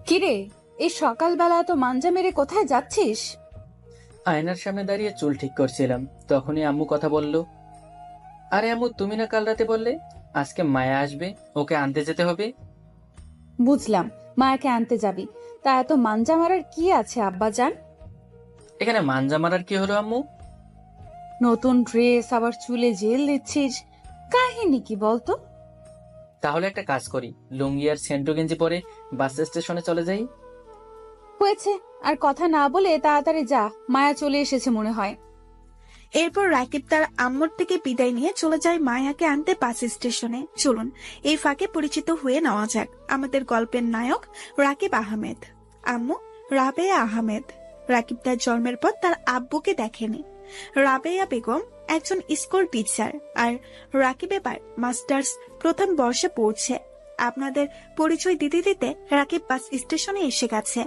কিরে, এই সকালবেলা তো মাঞ্জা মেরে কোথায় যাচ্ছিস? আয়নার সামনে দাঁড়িয়ে চুল ঠিক করছিলাম, তখনই আম্মু কথা বলল। আরে আম্মু, তুমি না কাল রাতে বললে আজকে মায়া আসবে, ওকে আনতে যেতে হবে? বুঝলাম, মায়াকে আনতে যাবি। তা এত মাঞ্জা মারার কি আছে আব্বাজান? এখানে মাঞ্জা মারার কি হলো আম্মু? নতুন ড্রেস, আবার চুলে জেল দিচ্ছিস, কাহিনী কি বলতো? তাহলে একটা কাজ করি, লুঙ্গি আর সেন্টু গেঞ্জি পরে বাস স্টেশনে চলে যাই। হয়েছে, আর কথা না বলে তাড়াতাড়ি যা, মায়া চলে এসেছে মনে হয়। এরপর রাকিব তার আম্মুর থেকে বিদায় নিয়ে চলে যায় মায়াকে আনতে বাস স্টেশনে। চলুন এই ফাঁকে পরিচিত হয়ে নেওয়া যাক আমাদের গল্পের নায়ক রাকিব আহমেদ। আম্মু রাবেয়া আহমেদ। রাকিব তার জন্মের পর তার আব্বুকে দেখেনি। রাবেয়া বেগম একজন স্কুল টিচার, আর রাকিব এবার মাস্টার্স প্রথম বর্ষে পড়ছে। আপনাদের পরিচয় দিতে দিতে রাকিব বাস স্টেশনে এসে গেছে।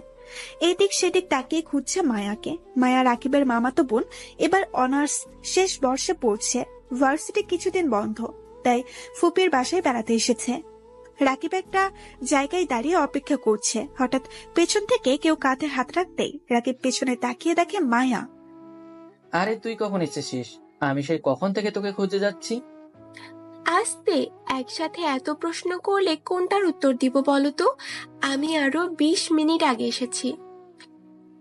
এদিক সেদিক তাকিয়ে খুঁজছে মায়াকে। মায়া রাকিবের মামাতো বোন, এবার অনার্স শেষ বর্ষে পড়ছে। ভার্সিটি কিছুদিন বন্ধ, তাই ফুপির বাসায় বেড়াতে এসেছে। রাকিব একটা জায়গায় দাঁড়িয়ে অপেক্ষা করছে। হঠাৎ পেছন থেকে কেউ কাঁধে হাত রাখতেই রাকিব পেছনে তাকিয়ে দেখে মায়া। আরে তুই কখন এসেছিস? আমি সেই কখন থেকে তোকে খুঁজে যাচ্ছি। আস্তে, একসাথে এত প্রশ্ন করলে কোনটার উত্তর দিব বলো তো? আমি আরো 20 মিনিট আগে এসেছি।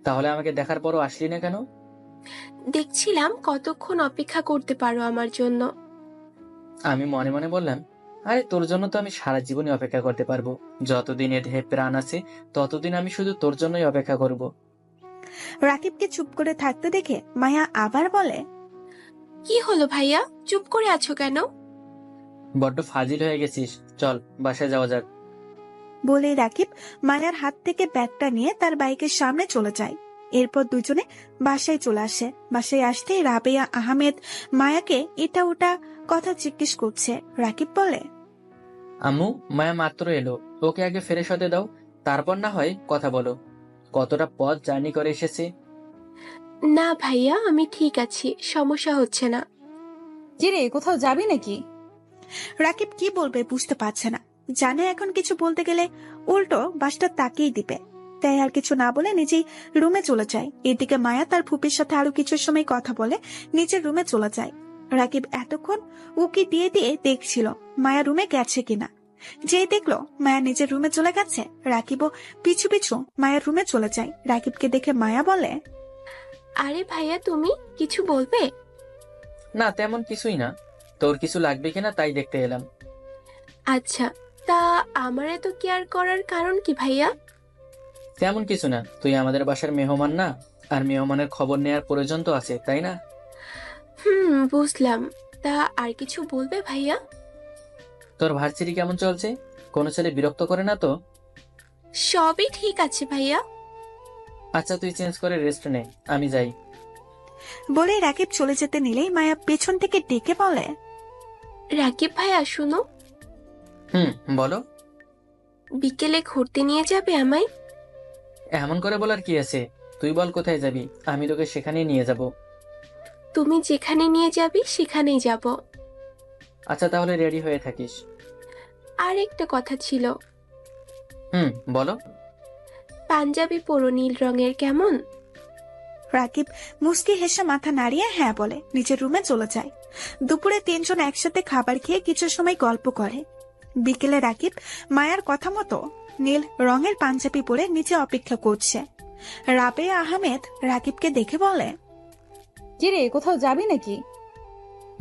তাহলে আমাকে দেখার পরও আসলি না কেন? দেখছিলাম কতক্ষণ অপেক্ষা করতে পারো আমার জন্য। আমি মনে মনে বললাম, আরে তোর জন্য তো আমি সারা জীবনই অপেক্ষা করতে পারবো। যতদিন এ দেহে প্রাণ আছে ততদিন আমি শুধু তোর জন্যই অপেক্ষা করব। রাকিবকে চুপ করে থাকতে দেখে মায়া আবার বলে, কি হলো ভাইয়া, চুপ করে আছো কেন? বড্ড ফাজিল হয়ে গেছিস, চল বাসায় যাওয়া যাক। বলেই রাকিব মায়ার হাত থেকে ব্যাগটা নিয়ে তার বাইকের সামনে চলে যায়। এরপর দুজনে বাসায় চলে আসে। বাসায় আসতেই রাবেয়া আহমেদ মায়াকে এটা ওটা কথা জিজ্ঞেস করছে। রাকিব বলে, আম্মু, মায়া মাত্র এলো, ওকে আগে ফ্রেশ হতে দাও, তারপর না হয় কথা বলো। কতটা পথ জার্নি করে এসেছে। না ভাইয়া, আমি ঠিক আছি, সমস্যা হচ্ছে না। কিরে, কোথাও যাবি নাকি? রাকিব কি বলবে বুঝতে পারছে না। জানে এখন কিছু বলতে গেলে উল্টো বাসটা তাকিয়ে দিবে, তাই আর কিছু না বলে নিজেই রুমে চলে যায়। এদিকে মায়া তার ফুপির সাথে আরো কিছু সময় কথা বলে নিজের রুমে চলে যায়। রাকিব এতক্ষণ উকি দিয়ে দিয়ে দেখছিল মায়া রুমে গেছে কিনা। যেই দেখলো মায়া নিজের রুমে চলে গেছে, রাকিবও পিছু পিছু মায়ের রুমে চলে যায়। রাকিবকে দেখে মায়া বলে, আরে ভাইয়া, তুমি কিছু বলবে? না, তেমন কিছুই না। তোর কিছু লাগবে কিনা তাই দেখতে এলাম। আচ্ছা, তা আমার এত কেয়ার করার কারণ কি ভাইয়া? তেমন কিছু না, তুই আমাদের বাসার মেহমান না, আর মেহমানের খবর নেয়ার প্রয়োজন তো আছে, তাই না? বুঝলাম। তা আর কিছু বলবে ভাইয়া? তোর ভার্সিটি কেমন চলছে? কোনো ছেলে বিরক্ত করে না তো? সবই ঠিক আছে ভাইয়া। আচ্ছা, তুই চেঞ্জ করে রেস্ট নে, আমি যাই। বলে রাকিব চলে যেতে নিলেই মায়া পেছন থেকে ডেকে বলে, রাকিব ভাইয়া শুনো, হুম, বলো। বিকেলে ঘুরতে নিয়ে যাবে আমায়? এমন করে বলার কি আছে? তুই বল কোথায় যাবি, আমি তোকে সেখানেই নিয়ে যাব। তুমি যেখানে নিয়ে যাবি সেখানেই যাব। আচ্ছা, তাহলে রেডি হয়ে থাকিস। আর একটা কথা ছিল। হুম, বলো। পাঞ্জাবি পরো নীল রঙের, কেমন? রাকিব মুস্কি হেসে মাথা নাড়িয়ে হ্যাঁ বলে নিজের রুমে চলে যায়। দুপুরে তিনজন একসাথে খাবার খেয়ে কিছু সময় গল্প করে। বিকেলে রাকিব মায়ার কথা মতো নীল রঙের পাঞ্জাবি পরে নিচে অপেক্ষা করছে। রাবেয়া আহমেদ রাকিবকে দেখে বলে, কিরে, কোথাও যাবি নাকি?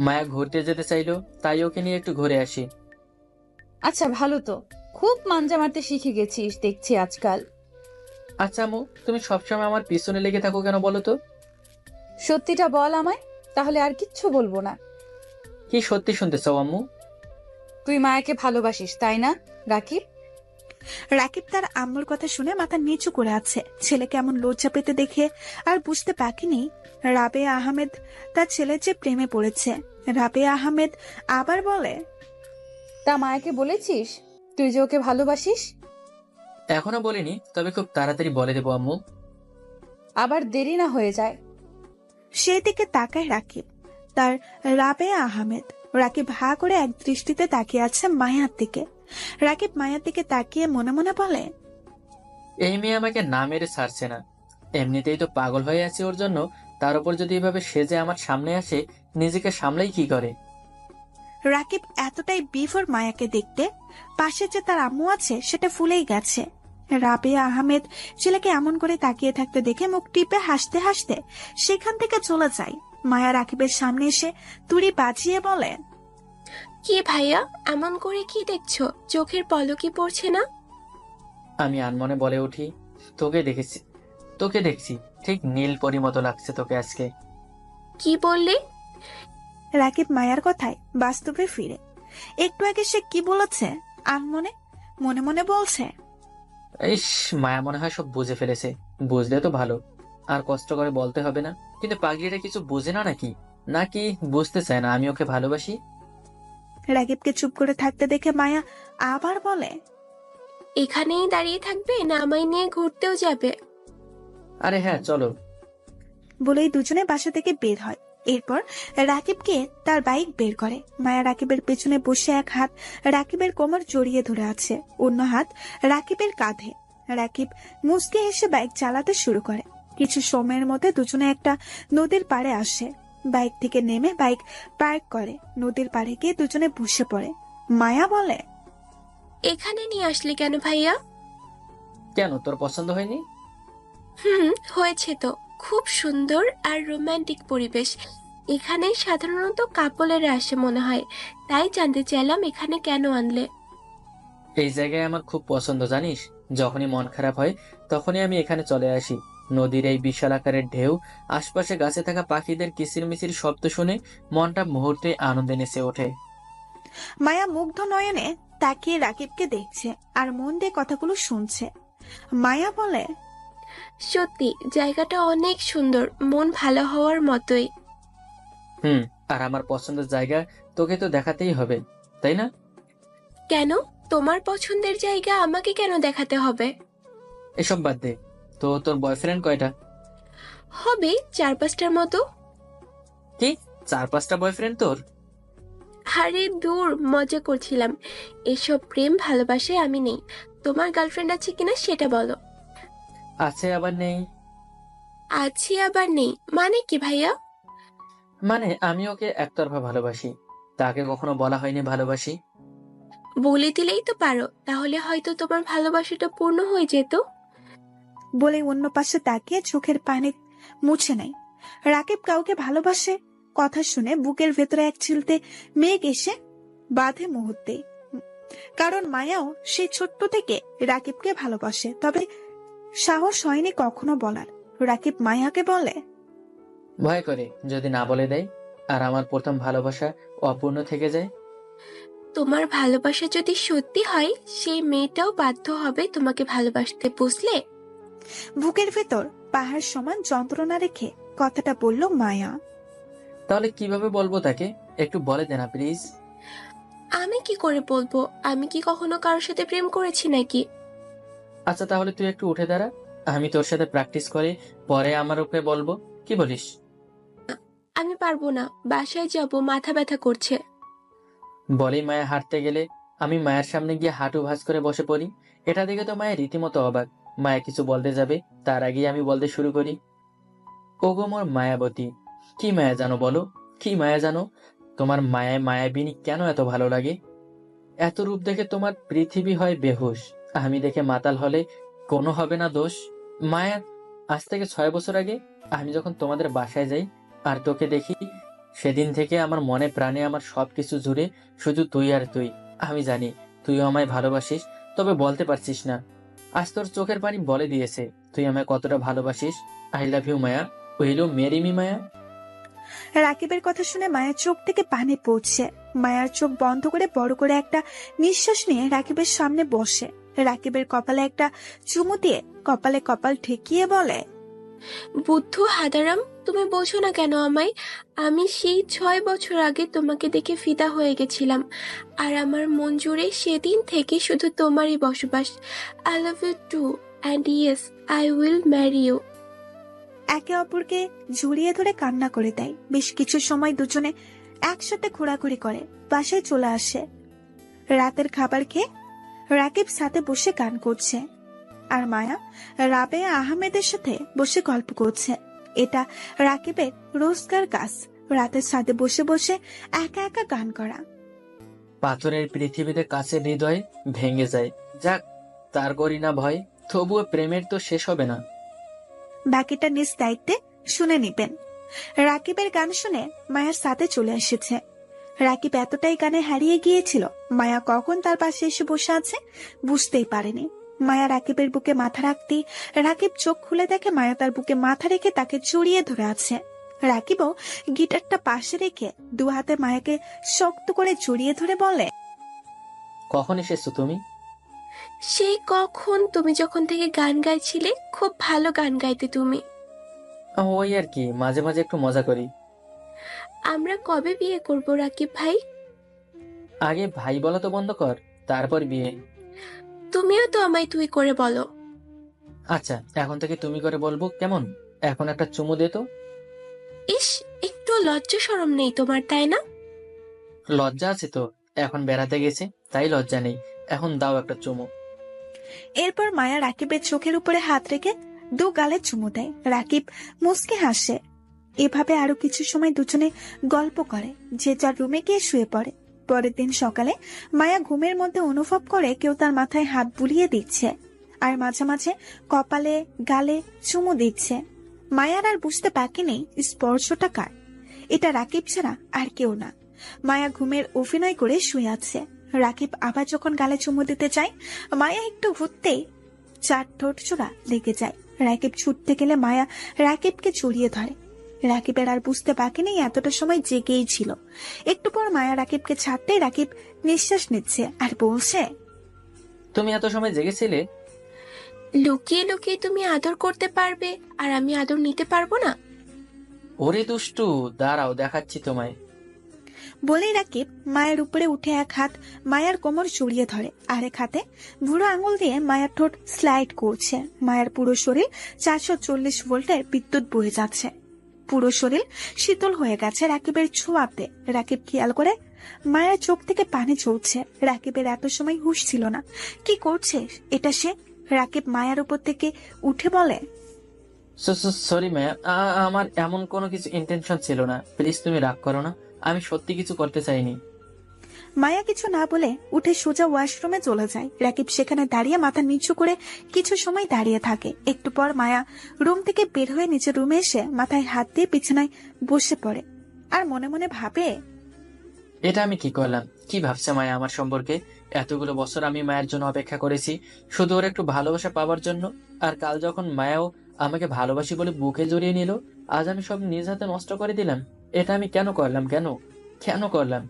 মায়া ঘুরতে যেতে চাইলো, তাই ওকে নিয়ে একটু ঘুরে আসি। আচ্ছা, ভালো তো, খুব মাঞ্জা মারতে শিখে গেছিস দেখছি আজকাল। আচ্ছা আম্মু, তুমি সবসময় আমার পিছনে লেগে থাকো কেন বলো তো? সত্যিটা বল আমায়, তাহলে আর কিচ্ছু বলবো না। কি সত্যি শুনতে চাও আম্মু? তুই মায়াকে ভালোবাসিস, তাই না রাকিব? রাকিব তার আম্মুর কথা শুনে মাথা নিচু করে আছে। ছেলেকে এমন লজ্জা পেতে দেখে আর বুঝতে পারেনি রাবেয়া আহমেদ তার ছেলের যে প্রেমে পড়েছে। রাবেয়া আহমেদ আবার বলে, তা মায়াকে বলেছিস তুই যে ওকে ভালোবাসিস? এখনো বলিনি, তবে খুব তাড়াতাড়ি বলে দেবো আম্মু। আবার দেরি না হয়ে যায়। সেই দিকে তাকায় রাকিব। তার রাবেয়া আহমেদ। রাকিব হা করে এক দৃষ্টিতে তাকিয়ে আছে মায়ার দিকে। রাকিব মায়ার দিকে তাকিয়ে মনে মনে বলে, এই মেয়ে আমাকে না মেরে ছাড়ছে না। এমনিতেই তো পাগল হয়ে আছি ওর জন্য, তার উপর যদি এভাবে সেজে আমার সামনে আসে, নিজেকে সামলাই কি করে। রাকিব এতটাই বিভোর মায়াকে দেখতে, পাশে যে তার আম্মু আছে সেটা ফুলেই গেছে। রাবেয়া আহমেদ ছেলেকে এমন করে তাকিয়ে থাকতে দেখে মুখ টিপে হাসতে হাসতে সেখান থেকে চলে যায়। মায়া রাকিবের সামনে এসে তুড়ি বাজিয়ে বলে, কি ভাইয়া, এমন করে কি দেখছো? চোখের পলকই পড়ছে না? আমি আনমনে বলে উঠি, তোকে দেখছি, ঠিক নীল পরি মতো লাগছে তোকে আজকে। কি বললে? রাকিব মায়ার কথায় বাস্তবে ফিরে। একটু আগে সে কি বলেছে আনমনে মনে মনে বলছে। ইস, মায়া মনে হয় সব বুঝে ফেলেছে। বুঝলে তো ভালো, আর কষ্ট করে বলতে হবে না। কিন্তু পাগলিটা কিছু বোঝে না নাকি, নাকি বুঝতে চায় না আমি ওকে ভালোবাসি। রাকিবকে চুপ করে থাকতে দেখে মায়া আবার বলে, এখানেই দাঁড়িয়ে থাকবে না আমায় নিয়ে ঘুরতেও যাবে? আরে হ্যাঁ, চলো। বলেই দুজনে বাসা থেকে বের হয়। এরপর রাকিবকে তার বাইক বের করে। মায়া রাকিবের পেছনে বসে এক হাত রাকিবের কোমর জড়িয়ে ধরে আছে, অন্য হাত রাকিবের কাঁধে। রাকিব মুচকে এসে বাইক চালাতে শুরু করে। কিছু সময়ের মধ্যে দুজনে একটা নদীর পাড়ে আসে। বাইক থেকে নেমে বাইক পার্ক করে। নদীর পাড়ে গিয়ে দুজনে বসে পড়ে। মায়া বলে, এখানে নিয়ে আসলে কেন ভাইয়া? কেন, তোর পছন্দ হয়নি? হয়েছে তো। খুব সুন্দর আর রোমান্টিক পরিবেশ। এখানে সাধারণত কাপলেরা আসে মনে হয়, তাই জানতে চাইলাম এখানে কেন আনলে। এই জায়গায় আমার খুব পছন্দ জানিস। যখনই মন খারাপ হয় তখনই আমি এখানে চলে আসি। নদীর এই বিশাল আকারের ঢেউ, আশপাশে গাছে থাকা পাখিদের কিচিরমিচির শব্দ শুনে মনটা মুহূর্তে আনন্দে নেচে ওঠে। মায়া মুগ্ধ নয়নে তাকিয়ে রাকিবকে দেখছে আর মন দিয়ে কথাগুলো শুনছে। মায়া বলে, সত্যি জায়গাটা অনেক সুন্দর, মন ভালো হওয়ার মতোই। আর আমার পছন্দের জায়গা তোকে তো দেখাতেই হবে, তাই না? কেন? তোমার পছন্দের জায়গা আমাকে কেন দেখাতে হবে? এসব বাদ দে, তো তোর বয়ফ্রেন্ড কয়টা? হবে 4-5টার মতো। কি, 4-5টা বয়ফ্রেন্ড তোর? আরে দূর, মজা করছিলাম। এসব প্রেম ভালোবাসায় আমি নেই। তোমার গার্লফ্রেন্ড আছে কিনা সেটা বলো। আছে আবার নেই। আছে আবার নেই মানে কি ভাইয়া? মানে আমি ওকে একতরফা ভালোবাসি, তাকে কখনো বলা হয়নি ভালোবাসি। বলে দিলেই তো পারো, তাহলে হয়তো তোমার ভালোবাসাটা পূর্ণ হয়ে যেত। বলে অন্য পাশে তাকিয়ে চোখের পানি মুছে নেয়। রাকিব কাউকে ভালোবাসে, কথা শুনে বুকের ভেতরে এক চিলতে মেঘ এসে বাঁধে মুহূর্তে। কারণ মায়াও সেই ছোট্ট থেকে রাকিবকে ভালোবাসে, তবে সাহস হয়নি কখনো বলার। রাকিব মায়াকে বলে, ভয় করে যদি না বলে দেয়, আর আমার প্রথম ভালোবাসা অপূর্ণ থেকে যায়। তোমার ভালোবাসা যদি সত্যি হয়, সেই মেয়েটাও বাধ্য হবে তোমাকে ভালোবাসতে, বুঝলে? বুকের ভেতর পাহাড় সমান যন্ত্রণা রেখে কথাটা বলল মায়া। তাহলে কিভাবে বলবো তাকে, একটু বলে দে না প্লিজ। আমি কি করে বলবো? আমি কি কখনো কারোর সাথে প্রেম করেছি নাকি? আচ্ছা তাহলে তুই একটু উঠে দাঁড়া, আমি তোর সাথে প্র্যাকটিস করে পরে আমার ওকে বলবো, কি বলিস? আমি পারবো না, বাসায় যাব, মাথা ব্যথা করছে। বলেই মায়া হাঁটতে গেলে আমি মায়ের সামনে গিয়ে হাঁটু ভাঁজ করে বসে পড়ি। এটা দেখে তো মায়ের রীতিমতো অবাক। মায়া কিছু বলতে যাবে, তার আগেই আমি বলতে শুরু করি, ওগো মোর মায়াবতী। কি মায়া জানো বলো, কি মায়া জানো? তোমার মায়ায় মায়াবিনী কেন এত ভালো লাগে? এত রূপ দেখে তোমার পৃথিবী হয় বেহুশ, আমি দেখে মাতাল হলে কোনো হবে না দোষ। মায়া, আজ থেকে 6 বছর আগে আমি যখন তোমাদের বাসায় যাই আর তোকে দেখি, সেদিন থেকে আমার মনে প্রাণে আমার সবকিছু জুড়ে শুধু তুই আর তুই। আমি জানি তুইও আমায় ভালোবাসিস, তবে বলতে পারছিস না। আজ তোর চোখের পানি বলে দিয়েছে তুই আমায় কতটা ভালোবাসিস। I love you Maya, will you marry me Maya? রাকিবের কথা শুনে মায়ের চোখ থেকে পানি পড়ছে। মায়ার চোখ বন্ধ করে বড় করে একটা নিঃশ্বাস নিয়ে রাকিবের সামনে বসে। রাকিবের কপালে একটা চুমু দিয়ে কপালে কপাল ঠেকিয়ে বলে, বুদ্ধ হাদারাম, তুমি বোঝো না কেন আমায়? আমি সেই 6 বছর আগে তোমাকে দেখে ফিদা হয়ে গেছিলাম, আর আমার মন জুড়ে সেদিন থেকে শুধু তোমারই বসবাস। I love you too, and yes, I will marry you. একে অপরকে জড়িয়ে ধরে কান্না করে দেয়। বেশ কিছু সময় দুজনে একসাথে ঘোরাঘুরি করে বাসায় চলে আসে। রাতের খাবার খেয়ে রাকিব সাথে বসে গান করছে। আর মায়া রাবেয়া আহমেদের সাথে বসে গল্প করছে। এটা রাকিবের রোজকার কাজ, রাতের ছাদে বসে বসে একা একা গান করা। পাথরের পৃথিবীতে কাছের হৃদয় ভেঙে যায়, যাক তার করি না ভয়, তবুও প্রেমের তো শেষ হবে না। বাকিটা নিজ দায়িত্বে শুনে নিবেন। রাকিবের গান শুনে মায়ার সাথে চলে এসেছে। রাকিব এতটাই গানে হারিয়ে গিয়েছিল, মায়া কখন তার পাশে এসে বসে আছে বুঝতেই পারেনি। মায়া রাকিবের বুকে মাথা রাখতেই রাকিব চোখ খুলে দেখে মায়া তার বুকে মাথা রেখে তাকে জড়িয়ে ধরে আছে। রাকিবও গিটারটা পাশে রেখে দু হাতে মায়াকে শক্ত করে জড়িয়ে ধরে বলে, কখন এসেছো তুমি? সেই কখন, তুমি যখন থেকে গান গাইছিলে। খুব ভালো গান গাইতে তুমি। ওই আর কি, মাঝে মাঝে একটু মজা করি। আমরা কবে বিয়ে করব রাকিব ভাই? আগে ভাই বলা তো বন্ধ কর, তারপর বিয়ে। তুমিও তো আমায় তুই করে বলো। আচ্ছা, এখন থেকে তুমি করে বলবো, কেমন? এখন একটা চুমু দে তো। ইস, একটু লজ্জা শরম নেই তোমার, তাই না? লজ্জা আছে তো, এখন বেড়াতে গেছে তাই লজ্জা নেই। এখন দাও একটা চুমু। এরপর মায়া রাকিবের চোখের উপরে হাত রেখে দু গালে চুমু দেয়। রাকিব মুচকে হাসে। এভাবে আরো কিছু সময় দুজনে গল্প করে, যে যার রুমে গিয়ে শুয়ে পড়ে। পরের দিন সকালে মায়া ঘুমের মধ্যে অনুভব করে কেউ তার মাথায় হাত বুলিয়ে দিচ্ছে, আর মাঝে মাঝে কপালে গালে চুমু দিচ্ছে। মায়ার আর বুঝতে বাকি নেই স্পর্শটা কার। এটা রাকিব ছাড়া আর কেউ না। মায়া ঘুমের অভিনয় করে শুয়ে আছে। রাকিব আবার যখন গালে চুমু দিতে চায়, মায়া একটু ঘুরতেই চার ঠোঁট চোরা লেগে যায়। রাকিব ছুটতে গেলে মায়া রাকিবকে জড়িয়ে ধরে। রাকিবের আর বুঝতে বাকি নেই এতটা সময় জেগেই ছিল। একটু পর মায়া রাকিবকে ছাড়তে রাকিব নিঃশ্বাস নিচ্ছে আর বলছে, তুমি এত সময় জেগেছিলে? লুকিয়ে লুকিয়ে তুমি আদর করতে পারবে আর আমি আদর নিতে পারবো না? ওরে দুষ্টু, দাঁড়াও দেখাচ্ছি তোমায়। বলেই রাকিব মায়ের উপরে উঠে এক হাত মায়ার কোমর জড়িয়ে ধরে, আরেক হাতে বুড়ো আঙুল দিয়ে মায়ার ঠোঁট স্লাইড করছে। মায়ার পুরো শরীর 440 ভোল্টের বিদ্যুৎ বয়ে যাচ্ছে। পুরো শরীর শীতল হয়ে গেছে রাকিবের ছোঁয়াতে। রাকিব খেয়াল করে মায়ের চোখ থেকে পানি ঝরছে। রাকিবের এত সময় হুঁশ ছিল না। কি করছে এটা সে? রাকিব মায়ার উপর থেকে উঠে বলে, সরি ম্যাম, আমার এমন কোনো কিছু ইন্টেনশন ছিল না, প্লিজ তুমি রাগ করো না, আমি সত্যি কিছু করতে চাইনি। মায়া কিছু না বলে উঠে সোজা ওয়াশরুমে চলে যায়। রাকিব সেখানে দাঁড়িয়ে মাথা নিচু করে কিছু সময় দাঁড়িয়ে থাকে। একটু পর মায়া রুম থেকে বের হয়ে নিচের রুমে এসে মাথায় হাত দিয়ে বিছানায় বসে পড়ে আর মনে মনে ভাবে, এটা আমি কি করলাম? কি ভাবছে মায়া আমার সম্পর্কে? এতগুলো বছর আমি মায়ের জন্য অপেক্ষা করেছি, শুধু ওর একটু ভালোবাসা পাওয়ার জন্য। আর কাল যখন মায়াও আমাকে ভালোবাসি বলে বুকে জড়িয়ে নিল, আজ আমি সব নিজ হাতে নষ্ট করে দিলাম। এটা আমি কেন করলাম? কেন কেন করলাম?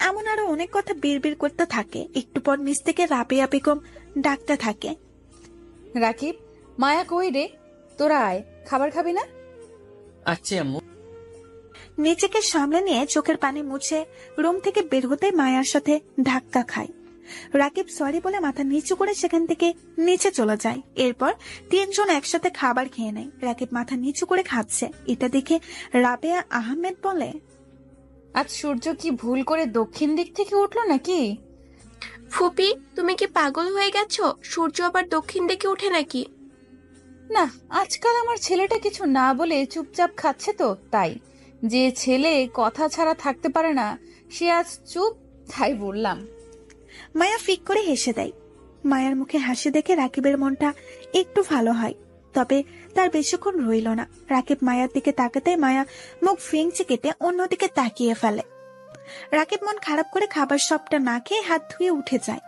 এমন আরো অনেক কথা বিড়বিড় করতে থাকে। একটু পর নিচ থেকে রাবেয়া বেগম ডাকতে থাকে, রাকিব, মায়া কই রে? তোরা আয়, খাবার খাবি না? আচ্ছা আম্মু। নিজেকে সামলে নিয়ে চোখের পানি মুছে রুম থেকে বের হতে মায়ার সাথে ধাক্কা খায়। রাকিব সরি বলে মাথা নিচু করে সেখান থেকে নিচে চলে যায়। এরপর তিনজন একসাথে খাবার খেয়ে নেয়। রাকিব মাথা নিচু করে খাচ্ছে। এটা দেখে রাবেয়া আহমেদ বলে, আজ সূর্য কি ভুল করে দক্ষিণ দিক থেকে উঠলো নাকি? ফুপি, তুমি কি পাগল হয়ে গেছো? সূর্য আবার দক্ষিণ দিকে উঠে নাকি? না, আজকাল আমার ছেলেটা কিছু না বলে চুপচাপ খাচ্ছে তো তাই। যে ছেলে কথা ছাড়া থাকতে পারে না সে আজ চুপ, তাই বললাম। মায়া ফিক করে হেসে দেয়। মায়ার মুখে হাসি দেখে রাকিবের মনটা একটু ভালো হয়, তবে তার বেশিক্ষণ রইল না। রাকিব মায়ার দিকে তাকাতে মায়া মুখ ফিংচে কেটে অন্যদিকে তাকিয়ে ফেলে। রাকিব মন খারাপ করে খাবার সবটা না খেয়ে হাত ধুয়ে উঠে যায়।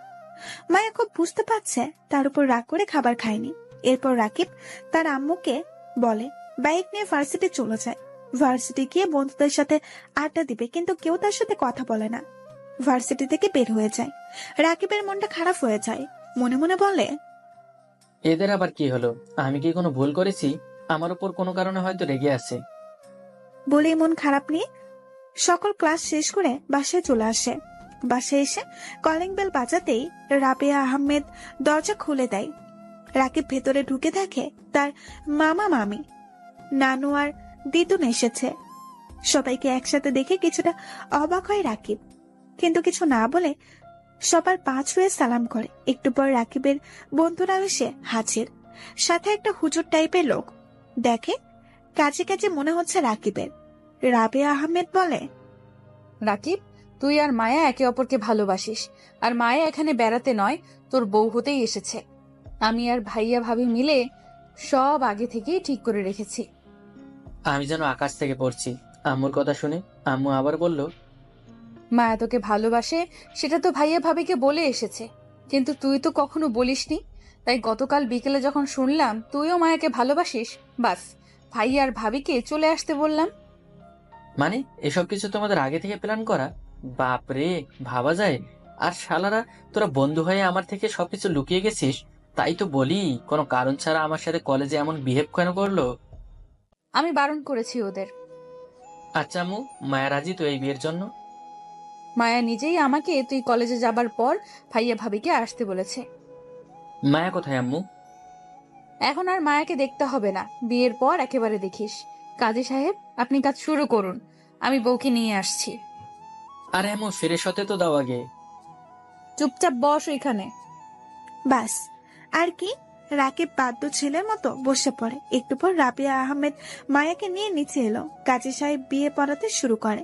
মায়া খুব বুঝতে পারছে তার উপর রাগ করে খাবার খায়নি। এরপর রাকিব তার আম্মুকে বলে বাইক নিয়ে ভার্সিটি চলে যায়। ভার্সিটি গিয়ে বন্ধুদের সাথে আড্ডা দিবে, কিন্তু কেউ তার সাথে কথা বলে না। ভার্সিটি থেকে বের হয়ে যায়। রাকিবের মনটা খারাপ হয়ে যায়। মনে মনে বলে, এদের আবার কি হলো? আমি কি কোনো ভুল করেছি? আমার উপর কোনো কারণে হয়তো রেগে আছে। বলেই মন খারাপ নিয়ে সকল ক্লাস শেষ করে বাসায় চলে আসে। বাসায় এসে কলিং বেল বাজাতেই রাবেয়া আহমেদ দরজা খুলে দেয়। রাকিব ভেতরে ঢুকে দেখে তার মামা মামি, নানু আর দিদুন এসেছে। সবাইকে একসাথে দেখে কিছুটা অবাক হয় রাকিব, কিন্তু কিছু না বলে সবার পা ছুঁয়ে সালাম করে। একটু পর রাকিবের বন্ধুরা এসে হাজির, সাথে একটা হুজুর টাইপের লোক। দেখে কাছে কাছে মনে হচ্ছে রাকিবের। রাবেয়া আহমেদ বলে, রাকিব, তুই আর মায়া একে অপরকে ভালোবাসিস, আর মায়া এখানে বেড়াতে নয়, তোর বউ হতেই এসেছে। আমি আর ভাইয়া ভাবি মিলে সব আগে থেকেই ঠিক করে রেখেছি। আমি যেন আকাশ থেকে পড়ছি। আম্মুর কথা শুনে আম্মু আবার বলল, মায়া তোকে ভালোবাসে সেটা তো ভাইয়া ভাবিকে বলে এসেছে, কিন্তু তুই তো কখনো বলিসনি। তাই গতকাল বিকেলে যখন শুনলাম তুইও মায়াকে ভালোবাসিস, বাস ভাইয়া আর ভাবিকে চলে আসতে বললাম। মানে এসব কিছু তোমাদের আগে থেকে প্ল্যান করা? বাপ রে, ভাবা যায়। আর শালারা, তোরা বন্ধু হয়ে আমার থেকে সবকিছু লুকিয়ে গেছিস। তাই তো বলি, কোনো কারণ ছাড়া আমার সাথে কলেজে এমন বিহেভ কেন করলো? আমি বারণ করেছি ওদের। আচ্ছা আম্মু, মায়া রাজি তো এই বিয়ের জন্য? মায়া নিজেই আমাকে তুই কলেজে যাবার পর ভাইয়া ভাবিকে আসতে বলেছে। মায়া কোথায় আম্মু? এখন আর মায়াকে দেখতে হবে না, বিয়ের পর একেবারে দেখিস। কাজী সাহেব, আপনি কাজ শুরু করুন, আমি বউকে নিয়ে আসছি। আরে আম্মু, ফ্রেশ হতে তো দাও আগে। চুপচাপ বস ওইখানে। বাস আর কি। রাকিব বাদ্য ছেলের মতো বসে পড়ে। একটু পর রাবিয়া আহমেদ মায়াকে নিয়ে নিচে এলো। কাজী সাহেব বিয়ে পড়াতে শুরু করে।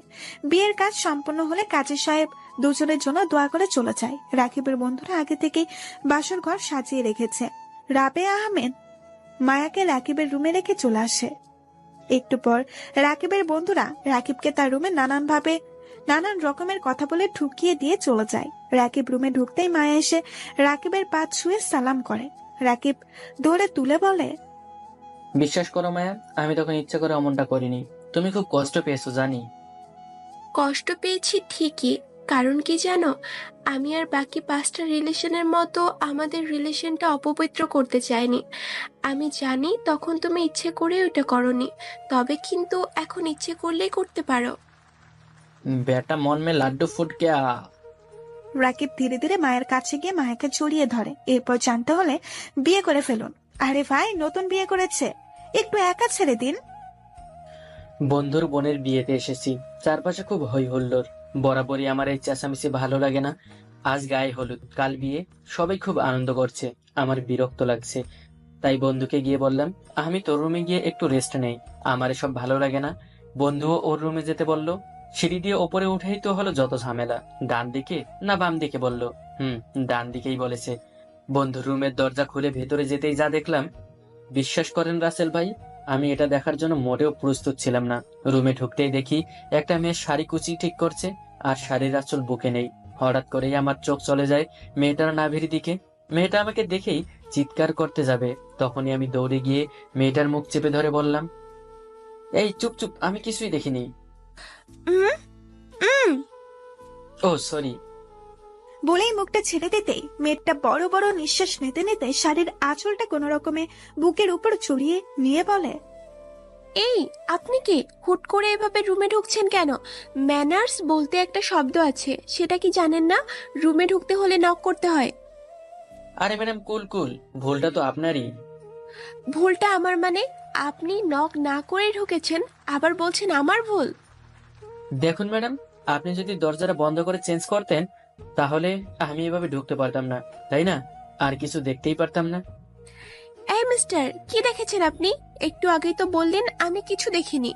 বিয়ের কাজ সম্পন্ন হলে কাজী সাহেব দুজনের জন্য দোয়া করে চলে যায়। রাকিবের বন্ধুরা আগে থেকেই বাসর ঘর সাজিয়ে রেখেছে। রাবিয়া আহমেদ মায়াকে রাকিবের রুমে রেখে চলে আসে। একটু পর রাকিবের বন্ধুরা রাকিবকে তার রুমে নানান রকমের কথা বলে ঢুকিয়ে দিয়ে চলে যায়। রাকিব রুমে ঢুকতেই মায়া এসে রাকিবের পা ছুঁয়ে সালাম করে। রাকিব দৌড়ে তুলে বলে, বিশ্বাস করো মায়া, আমি তখন ইচ্ছা করে অমনটা করিনি। তুমি খুব কষ্ট পেয়েছো জানি। কষ্ট পেয়েছি ঠিকই, কারণ কি জানো, আমি আর বাকি 5টা রিলেশনের মতো আমাদের রিলেশনটা অপবিত্র করতে চাইনি। আমি জানি তখন তুমি ইচ্ছে করে ওটা করনি, তবে কিন্তু এখন ইচ্ছে করলেই করতে পারো। বেটা মন মে লাড্ডু ফুট গয়া। রাকিব ধীরে ধীরে মায়ের কাছে গিয়ে মায়াকে জড়িয়ে ধরে। এরপর জানতে হলে বিয়ে করে ফেলুন। আরে ভাই, নতুন বিয়ে করেছে, একটু একা ছেড়ে দিন। বন্ধুর বোনের বিয়েতে এসেছি, চারপাশে খুব হই হুল্লোড়। বরাবরই আমার এই চেঁচামেচি ভালো লাগে না। আজ গায়ে হলুদ, কাল বিয়ে, সবাই খুব আনন্দ করছে। আমার বিরক্ত লাগছে। তাই বন্ধুকে গিয়ে বললাম, আমি তোর রুমে গিয়ে একটু রেস্ট নেই, আমার এসব ভালো লাগে না। বন্ধুও ওর রুমে যেতে বলল। সিঁড়ি দিয়ে ওপরে উঠেই তো হলো যত ঝামেলা। ডান দিকে না বাম দিকে বলল। ডান দিকেই বলেছে। বন্ধুর রুমের দরজা খুলে ভেতরে যেতেই যা দেখলাম, বিশ্বাস করেন রাসেল ভাই, আমি এটা দেখার জন্য মোটেও প্রস্তুত ছিলাম না। রুমে ঢুকতেই দেখি একটা মেয়ে শাড়ি কুচি ঠিক করছে, আর শাড়ির আঁচল বুকে নেই। হঠাৎ করেই আমার চোখ চলে যায় মেয়েটার নাভির দিকে। মেয়েটা আমাকে দেখেই চিৎকার করতে যাবে, তখনই আমি দৌড়ে গিয়ে মেয়েটার মুখ চেপে ধরে বললাম, এই চুপ চুপ, আমি কিছুই দেখিনি। উম, উম। ও সরি। বলেই মুখটা ছেড়ে দিতেই মেয়েটা বড় বড় নিঃশ্বাস নিতে নিতে শাড়ির আঁচলটা কোনো রকমে বুকের উপর চড়িয়ে নিয়ে বলে, এই, আপনি কি হুট করে এভাবে রুমে ঢুকছেন কেন? ম্যানার্স বলতে একটা শব্দ আছে, সেটা কি জানেন না? রুমে ঢুকতে হলে নক করতে হয়। আরে ম্যাডাম, কুল কুল, ভুলটা তো আপনারই। ভুলটা আমার মানে? আপনি নক না করে ঢুকেছেন, আবার বলছেন আমার ভুল? দেখুন ম্যাডাম, আপনি যদি দরজাটা বন্ধ করে চেঞ্জ করতেন, তাহলে আমি এভাবে ঢুকতে পারতাম না, তাই না? আর কিছু দেখতেই পারতাম না। এই মিস্টার, কি দেখেছেন আপনি? একটু আগেই তো বললেন আমি কিছু দেখিনি।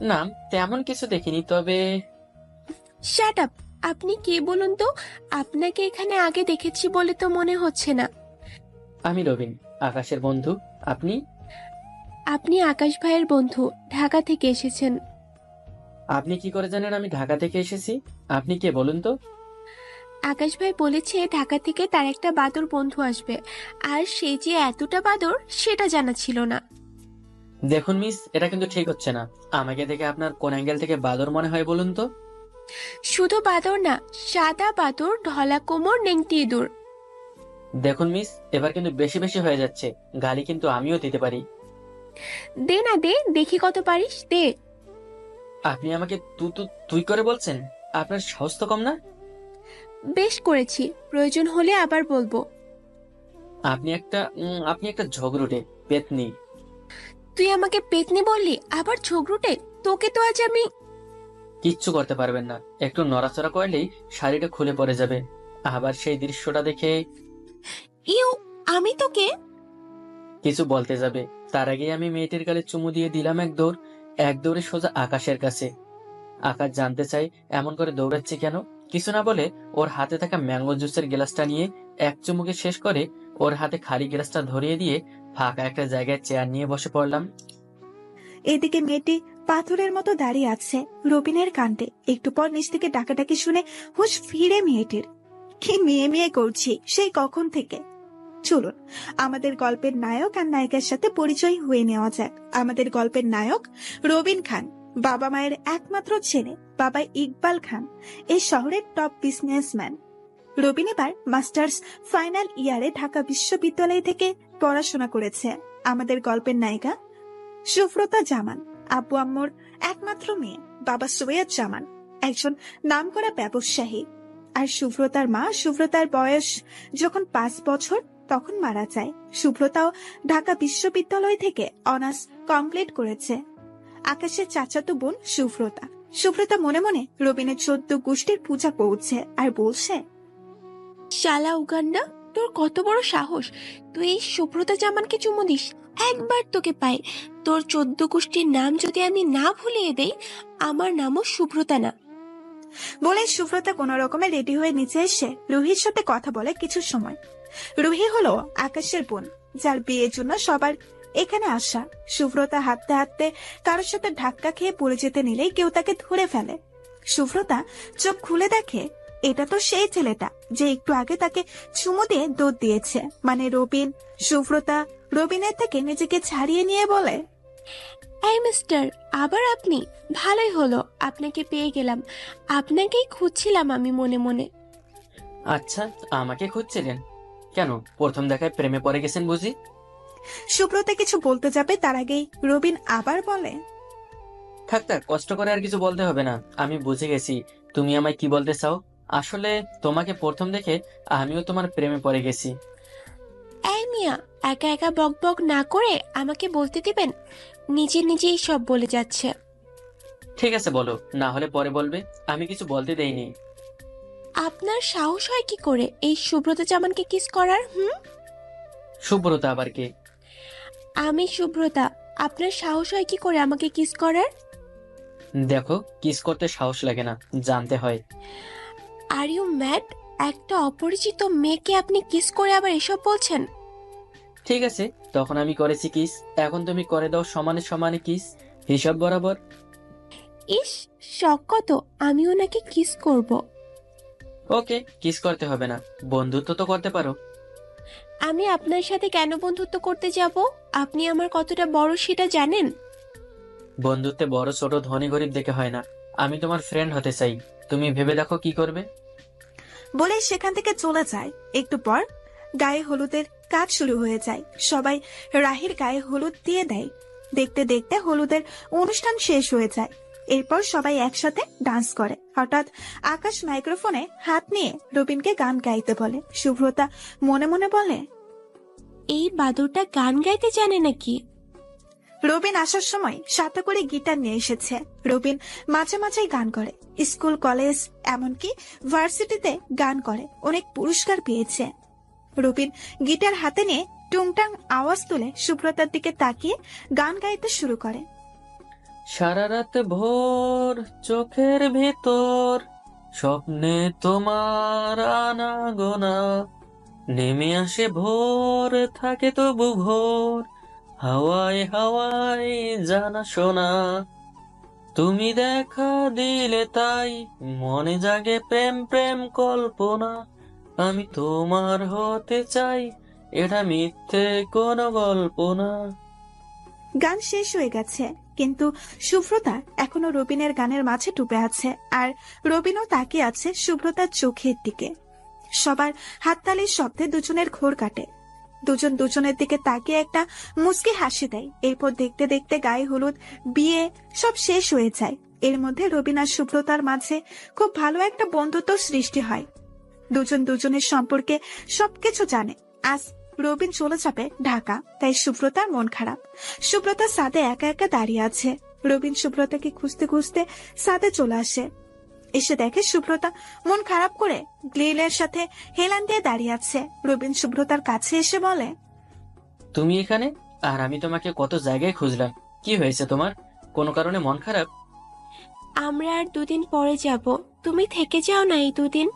না, তেমন কিছু দেখিনি, তবে শাট আপ! আপনি কে বলুন তো? আপনাকে এখানে আগে দেখেছি বলে তো মনে হচ্ছে না। আমি রবিন, আকাশের বন্ধু। আপনি? আপনি আকাশ ভাইয়ের বন্ধু, ঢাকা থেকে এসেছেন। আপনি কি করে জানেন আমি ঢাকা থেকে এসেছি? আপনি কে বলুন তো? আকাশ ভাই বলেছে ঢাকা থেকে তার একটা বাদর বন্ধু আসবে, আর সে যে এতটা বাদর সেটা জানা ছিল না। দেখুন মিস, এটা কিন্তু ঠিক হচ্ছে না। আমাকে দেখে আপনার কোন অ্যাঙ্গেল থেকে বাদর মনে হয় বলুন তো? শুধু বাদর না, সাদা বাদর, ঢলা কোমর, নেংটি ইঁদুর। দেখুন মিস, এবার কিন্তু বেশি বেশি হয়ে যাচ্ছে। গালি কিন্তু আমিও দিতে পারি। দে না দে, দেখি কত পারিস, দে। আপনি আমাকে তুই করে বলছেন? আপনার সাহস তো কম না? বেশ করেছি, প্রয়োজন হলে আবার বলবো। আপনি একটা ঝগড়ুটে পেতনি। তুই আমাকে পেতনি বললি, আবার ঝগড়ুটে? তোকে তো আজ আমি... কিচ্ছু করতে পারবেন না। একটু নড়াচড়া করলেই শাড়িটা খুলে পড়ে যাবে। আবার সেই দৃশ্যটা দেখে ইউ, আমি তোকে। কিছু বলতে যাবে, তার আগে আমি মেয়েটির গালে চুমু দিয়ে দিলাম এক দৌড়ে সোজা আকাশের কাছে। আকাশ জানতে চাই এমন করে দৌড়াচ্ছে কেন। কিছু না বলে ওর হাতে থাকা ম্যাঙ্গো জুসের গ্লাসটা নিয়ে এক চুমুকে শেষ করে ওর হাতে খালি গ্লাসটা ধরিয়ে দিয়ে ফাঁকা একটা জায়গায় চেয়ার নিয়ে বসে পড়লাম। এদিকে মেয়েটি পাথরের মতো দাঁড়িয়ে আছে রবিনের কাণ্ডে। একটু পর নিচ থেকে ডাকাডাকি শুনে হুঁশ ফিরে মেয়েটির। কি মেয়ে মেয়ে করছি সেই কখন থেকে। চলুন আমাদের গল্পের নায়ক আর নায়িকার সাথে পরিচয় হয়ে নেওয়া যাক। আমাদের গল্পের নায়ক রবিন খান, বাবা মায়ের একমাত্র ছেলে। বাবা ইকবাল খান এই শহরের টপ বিজনেসম্যান। রবিন এবার মাস্টার্স ফাইনাল ইয়ারে ঢাকা বিশ্ববিদ্যালয় থেকে পড়াশোনা করেছে। আমাদের গল্পের নায়িকা সুব্রতা জামান, আব্বু আম্মুর একমাত্র মেয়ে। বাবা সৈয়দ জামান একজন নামকরা ব্যবসায়ী। আর সুব্রতার মা, সুব্রতার বয়স যখন 5 বছর তখন মারা যায়। সুব্রতাও ঢাকা বিশ্ববিদ্যালয় থেকে অনার্স কমপ্লিট করেছে। আকাশের চাচাতো বোন সুব্রতা। সুব্রতা মনে মনে রবিনের 14 গোষ্ঠীর পূজা করছে আর বলছে, শালা উগান্ডা, তোর কত বড় সাহস, তুই এই সুব্রতা জামানকে চুমু দিস। একবার তোকে পাই, তোর 14 গোষ্ঠীর নাম যদি আমি না ভুলিয়ে দেই, আমার নামও সুব্রতা না। বলে সুব্রতা কোন রকমে রেডি হয়ে নিচে এসে রুহির সাথে কথা বলে কিছু সময়। রুহি হলো আকাশের বোন, যার বিয়ের জন্য সবার এখানে আসা। সুব্রতা হাঁটতে হাঁটতে কারোর সাথে ধাক্কা খেয়ে পড়ে যেতে নিলেই কেউ তাকে ধরে ফেলে। সুব্রতা চোখ খুলে দেখে এটা তো সেই ছেলেটা যে একটু আগে তাকে চুমু দিয়ে দৌড় দিয়েছে, মানে রবিন। সুব্রতা রবিনের থেকে নিজেকে ছাড়িয়ে নিয়ে বলে, এই মিস্টার, আবার আপনি? ভালোই হলো, আপনাকে পেয়ে গেলাম। আপনাকেই খুঁজছিলাম আমি মনে মনে। আচ্ছা, আমাকে খুঁজছিলেন কেন? প্রথম দেখায় প্রেমে পড়ে গেছেন বুঝি? সুব্রতা কিছু বলতে যাবে তার আগেই রবিন আবার বলে, থাক থাক, কষ্ট করে আর কিছু বলতে হবে না। আমি বুঝে গেছি তুমি আমায় কি বলতে চাও। আসলে তোমাকে প্রথম দেখে আমিও তোমার প্রেমে পড়ে গেছি। এই মিয়া, একা একা বক বক না করে আমাকে বলতে দিবেন? নিজে নিজেই সব বলে যাচ্ছে। ঠিক আছে বলো, না হলে পরে বলবে আমি কিছু বলতে দেইনি। আপনার সাহস হয় কি করে এই সুব্রতা জামানকে কিস করার? সুব্রতা আবার কে? আমি সুব্রতা। আপনার সাহস হয় কি করে আমাকে কিস করার? দেখো, কিস করতে সাহস লাগে না, জানতে হয়। Are you mad? একটা অপরিচিত মেয়েকে আপনি কিস করে আবার এসব বলছেন? ঠিক আছে, তখন আমি করেছি কিস, এখন তুমি করে দাও সমানে সমানে কিস, হিসাব বরাবর। ইস, শখ কত, আমি ওনাকে কিস করব। ওকে, কিস করতে হবে না, বন্ধুত্ব তো করতে পারো। আমি আপনার সাথে কেন বন্ধুত্ব করতে যাব? আপনি আমার কতটা বড় সেটা জানেন? বন্ধুত্বে বড় ছোট ধনী গরিব দেখে হয় না, আমি তোমার ফ্রেন্ড হতে চাই, তুমি ভেবে দেখো কি করবে। বলে সেখান থেকে চলে যায়। একটু পর গায়ে হলুদের কাজ শুরু হয়ে যায়। সবাই রাহির গায়ে হলুদ দিয়ে দেয়। দেখতে দেখতে হলুদের অনুষ্ঠান শেষ হয়ে যায়। এরপর সবাই একসাথে ডান্স করে। হঠাৎ আকাশ মাইক্রোফোনে হাত নিয়ে রবিনকে গান গাইতে বলে। সুব্রতা মনে মনে বলে, এই বাদুরটা গান গাইতে জানে নাকি? রবিন আসার সময় সাথে করে গিটার নিয়ে এসেছে। রবিন মাঝে মাঝে গান করে, স্কুল কলেজ এমনকি ভার্সিটিতে গান করে, অনেক পুরস্কার পেয়েছে। রবিন গিটার হাতে নিয়ে টুংটাং আওয়াজ তুলে সুব্রতার দিকে তাকিয়ে গান গাইতে শুরু করে। সারা রাত ভোর চোখের ভেতর স্বপ্নে তোমার আনাগোনা, নেমে আসে ভোর থাকে তবু ভোর, হাওয়ায় হাওয়ায় জানা শোনা, তুমি দেখা দিলে তাই মনে জাগে প্রেম প্রেম কল্পনা, আমি তোমার হতে চাই, এটা মিথ্যে কোনো গল্প না। গান শেষ হয়ে গেছে, কিন্তু সুব্রতা এখনো রবিনের গানের মাঝে ডুবে আছে, আর রবিনও তাকিয়ে আছে সুব্রতার চোখের দিকে। সবার হাততালির শব্দে দুজনের ঘোর কাটে। দুজন দুজনের দিকে তাকিয়ে একটা মুচকি হাসি দেয়। এরপর দেখতে দেখতে গায়ে হলুদ, বিয়ে সব শেষ হয়ে যায়। এর মধ্যে রবিন আর সুব্রতার মাঝে খুব ভালো একটা বন্ধুত্ব সৃষ্টি হয়। দুজন দুজনের সম্পর্কে সবকিছু জানে। আজ রবিন চলে যাবে ঢাকা, তাই সুব্রতার মন খারাপ। সুব্রতা সাদে একা একা দাঁড়িয়ে আছে। রবিন সুব্রতাকে খুঁজতে খুঁজতে সাদে চলে আসে। এসে দেখে সুব্রতা মন খারাপ করে গ্রিলের সাথে হেলান দিয়ে দাঁড়িয়ে আছে। রবিন সুব্রতার কাছে এসে বলে, তুমি এখানে? আর আমি তোমাকে কত জায়গায় খুঁজলাম। কি হয়েছে তোমার? কোনো কারণে মন খারাপ? আমরা আর 2 দিন পরে যাব, তুমি থেকে যাও না এই 2 দিন।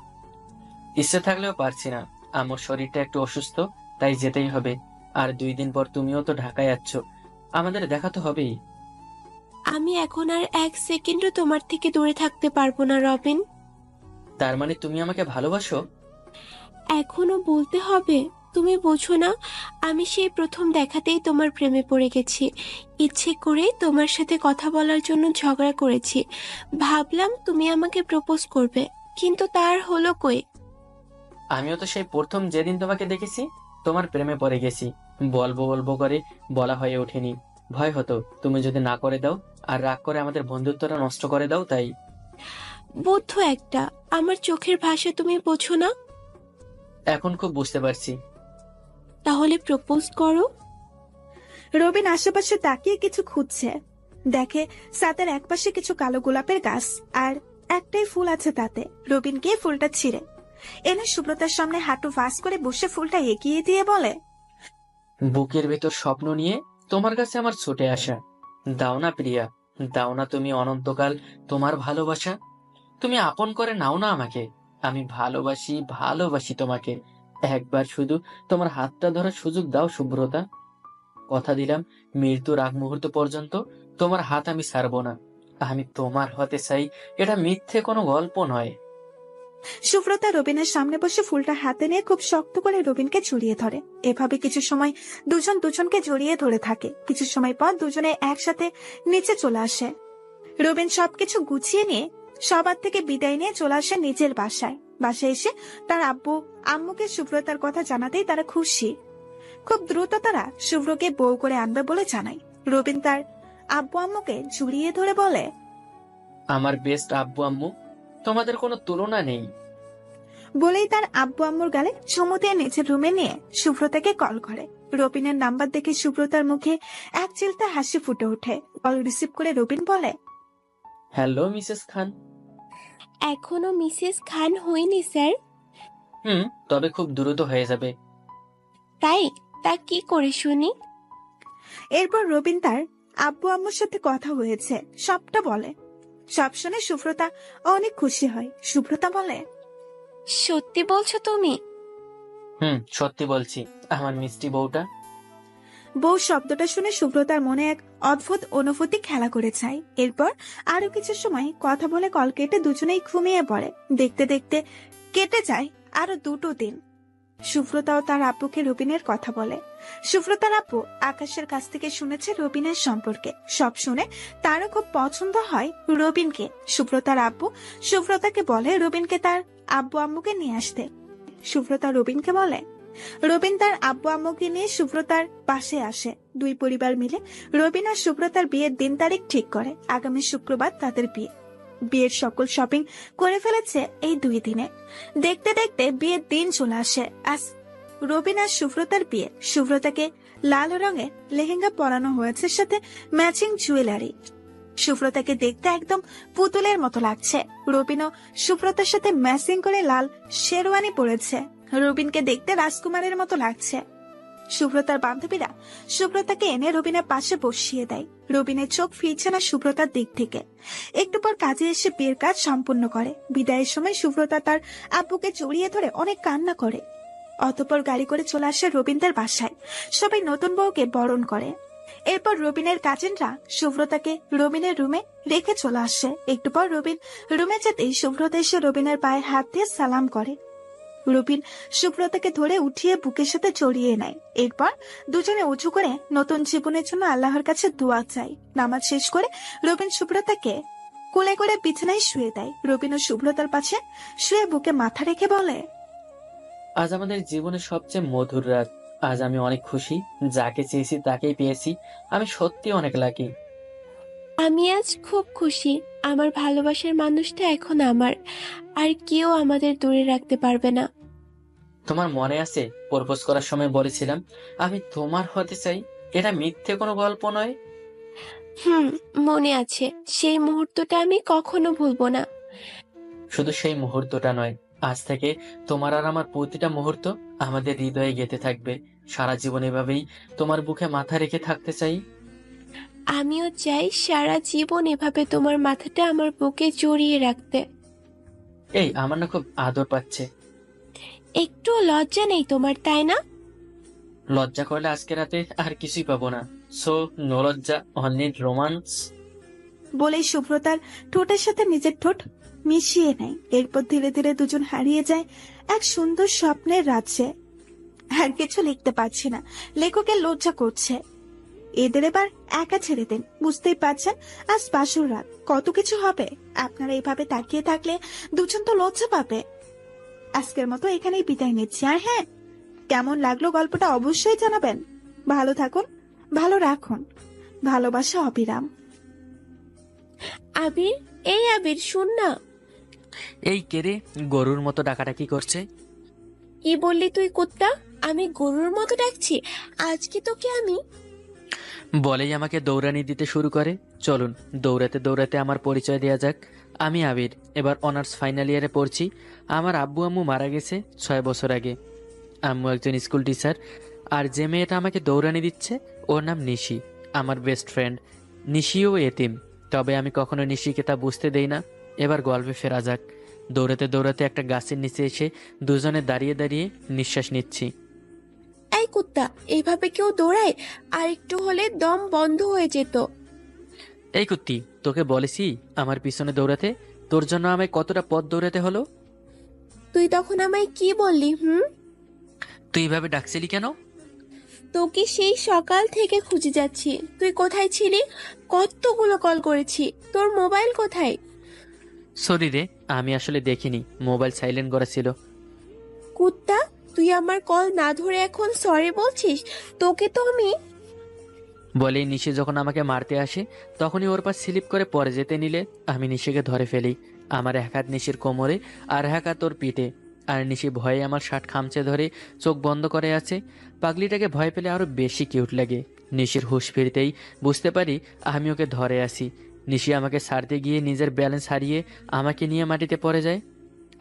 ইচ্ছে থাকলেও পারছি না, আমার শরীরটা একটু অসুস্থ, তাই যেতেই হবে। আর 2 দিন পর তুমিও তো ঢাকায় যাচ্ছ, আমাদের দেখা তো হবেই। আমি এখন আর 1 সেকেন্ডও তোমার থেকে দূরে থাকতে পারবো না রবিন। তার মানে তুমি আমাকে ভালোবাসো? এখনো বলতে হবে? তুমি বোঝো না, আমি সেই প্রথম দেখাতেই তোমার প্রেমে পড়ে গেছি। ইচ্ছে করে তোমার সাথে কথা বলার জন্য ঝগড়া করেছি। ভাবলাম তুমি আমাকে প্রপোজ করবে, কিন্তু তার হলো কই। আমিও তো সেই প্রথম যেদিন তোমাকে দেখেছি তোমার প্রেমে পড়ে গেছি। বলবো বলবো করে বলা হয়ে ওঠেনি। ভয় হতো তুমি যদি না করে দাও আর রাগ করে আমাদের বন্ধুত্বটা নষ্ট করে দাও, তাই। বুদ্ধ একটা, আমার চোখের ভাষা তুমি বোঝো না? এখন খুব বুঝতে পারছি। তাহলে প্রপোজ করো। রবিন আশেপাশে তাকিয়ে কিছু খুঁজছে। দেখে ছাদের একপাশে কিছু কালো গোলাপের গাছ, আর একটাই ফুল আছে তাতে। রবিন গিয়ে ফুলটা ছিঁড়ে এনে সুব্রতার সামনে হাঁটু ফাঁস করে বসে ফুলটা এগিয়ে দিয়ে বলে, বুকের ভেতর স্বপ্ন নিয়ে তোমার কাছে আমার ছুটে আসা। দাও না প্রিয়া, দাও না তুমি অনন্তকাল তোমার ভালোবাসা। তুমি আপন করে নাও না আমাকে। আমি ভালোবাসি ভালোবাসি তোমাকে। একবার শুধু তোমার হাতটা ধরার সুযোগ দাও সুব্রতা। কথা দিলাম মৃত্যুর আগ মুহূর্ত পর্যন্ত তোমার হাত আমি ছাড়বো না। আমি তোমার হতে চাই, এটা মিথ্যে কোনো গল্প নয়। সুব্রতা রবিনের সামনে বসে ফুলটা হাতে নিয়ে খুব শক্ত করে রবিনকে জড়িয়ে ধরে। এভাবে কিছু সময় দুজন দুজনকে জড়িয়ে ধরে থাকে। কিছু সময় পর দুজনে একসাথে নিচে চলে আসে। রবিন সবকিছু গুছিয়ে নিয়ে সবার থেকে বিদায় নিয়ে চলে আসে নিজের বাসায়। বাসায় এসে তার আব্বু আম্মুকে সুব্রতার কথা জানাতেই তারা খুশি। খুব দ্রুত তারা শুভ্রকে বউ করে আনবে বলে জানায়। রবিন তার আব্বু আম্মুকে জড়িয়ে ধরে বলে, আমার বেস্ট আব্বু আম্মু, তোমাদের কোনো তুলনা নেই। বলেই তার আব্বু আম্মুর গালে চুমু দিয়ে নিচের রুমে নিয়ে সুব্রতাকে কল করে। রবিনের নাম্বার দেখে সুব্রতার মুখে এক চিলতে হাসি ফুটে ওঠে। কল রিসিভ করে রবিন বলে, হ্যালো মিসেস খান। এখনো মিসেস খান হয়নি স্যার। তবে খুব দ্রুত হয়ে যাবে। তাই? তা কি করে শুনি? এরপর রবিন তার আব্বু আম্মুর সাথে কথা হয়েছে সবটা বলে। সব শুনে সুব্রতা অনেক খুশি হয়। সুব্রতা বলে, সত্যি বলছো তুমি? সত্যি বলছি, আমার মিষ্টি বউটা। বউ শব্দটা শুনে সুব্রতার মনে এক অদ্ভুত অনুভূতি খেলা করে যায়। এরপর আরো কিছু সময় কথা বলে কল কেটে দুজনেই ঘুমিয়ে পড়ে। দেখতে দেখতে কেটে যায় আরো 2 দিন। সুব্রতাও তার আব্বুকে রবিনের কথা বলে। সুব্রতার আব্বু আকাশের কাছ থেকে শুনেছে রবিনের সম্পর্কে। সব শুনে তারও খুব পছন্দ হয় রবিনকে। সুব্রতার আব্বু সুব্রতাকে বলে রবিনকে তার আব্বু আম্মুকে নিয়ে আসতে। সুব্রতা রবিনকে বলে। রবিন তার আব্বু আম্মুকে নিয়ে সুব্রতার পাশে আসে। দুই পরিবার মিলে রবিন আর সুব্রতার বিয়ের দিন তারিখ ঠিক করে। আগামী শুক্রবার তাদের বিয়ে। বিয়ের সকল শপিং করে ফেলেছে এই 2 দিনে। দেখতে দেখতে বিয়ের দিন চলে আসে। আজ রবিন আর সুব্রতার বিয়ে। সুব্রতাকে লাল রঙের লেহেঙ্গা পরানো হয়েছে, সাথে ম্যাচিং জুয়েলারি। সুব্রতাকে দেখতে একদম পুতুলের মতো লাগছে। রবিনও সুব্রতার সাথে ম্যাচিং করে লাল শেরওয়ানি পরেছে। রবিনকে দেখতে রাজকুমারের মতো লাগছে। সুব্রতার বান্ধবীরা সুব্রতাকে এনে রবিনের পাশে বসিয়ে দেয়। রবিনের চোখ ফিরছে না সুব্রতার দিক থেকে। একটু পর কাজে এসে বিয়ের কাজ সম্পূর্ণ করে। বিদায়ের সময় সুব্রতা তার আব্বুকে জড়িয়ে ধরে অনেক কান্না করে। অতঃপর গাড়ি করে চলে আসে রবিনদের বাসায়। সবাই নতুন বউকে বরণ করে। এরপর রবিনের কাজিনরা সুব্রতাকে রবিনের রুমে রেখে চলে আসে। একটু পর রবিন রুমে যেতেই সুব্রতা এসে রবিনের পায়ে হাত দিয়ে সালাম করে। রবিন সুব্রতাকে ধরে উঠিয়ে বুকের সাথে জড়িয়ে নেয়। এরপর দুজনে উঁচু করে নতুন জীবনের জন্য আল্লাহর কাছে দোয়া চায়। নামাজ শেষ করে রবিন সুব্রতাকে কোলে করে বিছানায় শুয়ে দেয়। রবিন ও সুব্রতার পাশে শুয়ে বুকে মাথা রেখে বলে, আজ আমাদের জীবনের সবচেয়ে মধুর রাত। আজ আমি অনেক খুশি, যাকে চেয়েছি তাকেই পেয়েছি। আমি সত্যি অনেক লাকি। আমি আজ খুব খুশি, আমার ভালোবাসার মানুষটা এখন আমার, আর কেউ আমাদের দূরে রাখতে পারবে না। তোমার মনে আছে প্রপোজ করার সময় বলেছিলাম আমি তোমার হতে চাই, এটা মিথ্যে কোনো গল্প নয়। মনে আছে। সেই মুহূর্তটা আমি কখনো ভুলবো না। শুধু সেই মুহূর্তটা নয়, আজ থেকে তোমার আর আমার প্রতিটা মুহূর্ত আমাদের হৃদয়ে গেঁথে থাকবে। সারা জীবন এভাবেই তোমার বুকে মাথা রেখে থাকতে চাই। আমিও চাই সারা জীবন এভাবে তোমার মাথাটা আমার বুকে জড়িয়ে রাখতে। এই আমার না খুব আদর পাচ্ছে। একটু লজ্জা নেই তোমার, তাই না? লজ্জা করলে আজকে রাতে আর কিছুই পাবো না। সো নো লজ্জা, অনলি রোমান্স। বলেই শুভ্রতার ঠোঁটের সাথে নিজের ঠোঁট মিশিয়ে নেয়। এরপর ধীরে ধীরে দুজন হারিয়ে যায় এক সুন্দর স্বপ্নের রাজ্যে। আর কিছু লিখতে পারছি না, লেখকের লজ্জা করছে। এদের এবার একা ছেড়ে দিন। বুঝতেই পারছেন আজ বাসর রাত, কত কিছু হবে। আপনারা এইভাবে তাকিয়ে থাকলে দুজন তো লজ্জা পাবে। আজকের মতো এখানেই বিদায় নিচ্ছি। আর হ্যাঁ, কেমন লাগলো গল্পটা অবশ্যই জানাবেন। ভালো থাকুন, ভালো রাখুন। ভালোবাসা অবিরাম। আবির, এই আবির শোন না। এই কেড়ে গরুর মতো ডাকাডাকি করছে। কি বললি তুই কুত্তা? আমি গরুর মতো ডাকছি? আজকে তোকে আমি। বলেই আমাকে দৌড়ানি দিতে শুরু করে। চলুন দৌড়াতে দৌড়াতে আমার পরিচয় দেওয়া যাক। আমি আবির, এবার অনার্স ফাইনাল ইয়ারে পড়ছি। আমার আব্বু আম্মু মারা গেছে 6 বছর আগে। আম্মু একজন স্কুল টিচার। আর যে মেয়েটা আমাকে দৌড়ানি দিচ্ছে ওর নাম নিশি, আমার বেস্ট ফ্রেন্ড। নিশিও এতিম, তবে আমি কখনো নিশিকে তা বুঝতে দেই না। এবার গল্পে ফেরা যাক। দৌড়াতে দৌড়াতে একটা গাছের নিচে এসে দুজনে দাঁড়িয়ে দাঁড়িয়ে নিঃশ্বাস নিচ্ছি। এই কুত্তা, এইভাবে কেউ দৌড়ায়? আর একটু হলে দম বন্ধ হয়ে যেত। এই কুত্তি, তোকে বলেছি আমার পিছনে দৌড়াতে? তোর জন্য আমায় কতটা পথ দৌড়াতে হলো? তুই তখন আমায় কি বললি? তুই এইভাবে ডাকছিলি কেন? তোকে সেই সকাল থেকে খুঁজে যাচ্ছি। তুই কোথায় ছিলি? কতগুলো কল করেছি। তোর মোবাইল কোথায়? সরি রে, আমি আসলে দেখিনি, মোবাইল সাইলেন্ট করা ছিল। কুত্তা, তুই আমার কল না ধরে এখন সরি বলছিস? তোকে তো আমি। বলেই নিশি যখন আমাকে মারতে আসে তখনই ওর পা স্লিপ করে পড়ে যেতে নিলে আমি নিশিকে ধরে ফেলি। আমার এক হাত নিশির কোমরে আর এক হাত ওর পিঠে। আর নিশি ভয়ে আমার শার্ট খামচে ধরে চোখ বন্ধ করে আছে। পাগলিটাকে ভয় পেলে আরো বেশি কিউট লাগে। নিশির হুঁশ ফিরতেই বুঝতে পারি আমি ওকে ধরে আসি। নিশি আমাকে ছাড়তে গিয়ে নিজের ব্যালেন্স হারিয়ে আমাকে নিয়ে মাটিতে পড়ে যায়।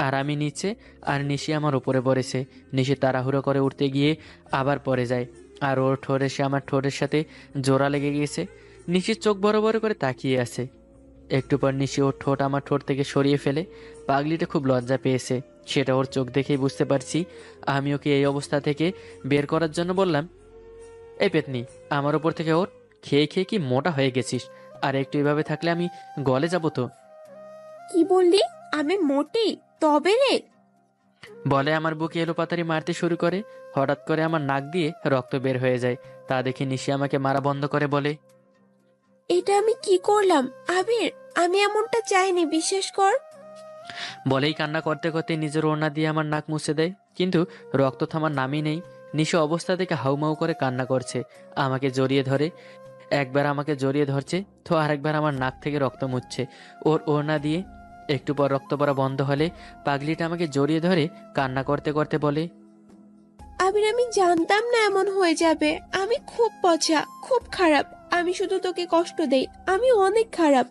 আর আমি নিচে, আর নিশি আমার উপরে পড়েছে। নিশি তাড়াহুড়ো করে উঠতে গিয়ে আবার পড়ে যায়। আর ওর ঠোঁট এসে আমার ঠোঁটের সাথে জোড়া লেগে গিয়েছে। নিশির চোখ বড় বড় করে তাকিয়ে আছে। একটু পর নিশি ওর ঠোঁট আমার ঠোঁট থেকে সরিয়ে ফেলে। পাগলিটা খুব লজ্জা পেয়েছে, সেটা ওর চোখ দেখেই বুঝতে পারছি। আমি ওকে এই অবস্থা থেকে বের করার জন্য বললাম, এই পেতনি, আমার ওপর থেকে ওর। খেয়ে খেয়ে কি মোটা হয়ে গেছিস? আর একটু এভাবে থাকলে আমি গলে যাব তো। কি বললি? আমি মোটি? তবে রে। বলে আমার বুকে এলোপাতাড়ি মারতে শুরু করে। হঠাৎ করে আমার নাক দিয়ে রক্ত বের হয়ে যায়। তা দেখে নিশি আমাকে মারা বন্ধ করে বলে, এটা আমি কি করলাম? আবির, আমি এমনটা চাইনি, বিশ্বাস কর। বলেই কান্না করতে করতে নিজের ওড়না দিয়ে আমার নাক মুছে দেয়। কিন্তু রক্ত থামার নামই নেই। নিশি অবস্থা থেকে হাউমাউ করে কান্না করছে। আমাকে জড়িয়ে ধরে। একবার আমাকে জড়িয়ে ধরছে তো আরেকবার আমার নাক থেকে রক্ত মুছছে ওর ওড়না দিয়ে। একটু পর রক্ত পড়া বন্ধ হলে পাগলিটা আমাকে জড়িয়ে ধরে কান্না করতে করতে বলে, আবির, আমি জানতাম না এমন হয়ে যাবে। আমি খুব পচা, খুব খারাপ। আমি শুধু তোকে কষ্ট দেই। আমি অনেক খারাপ।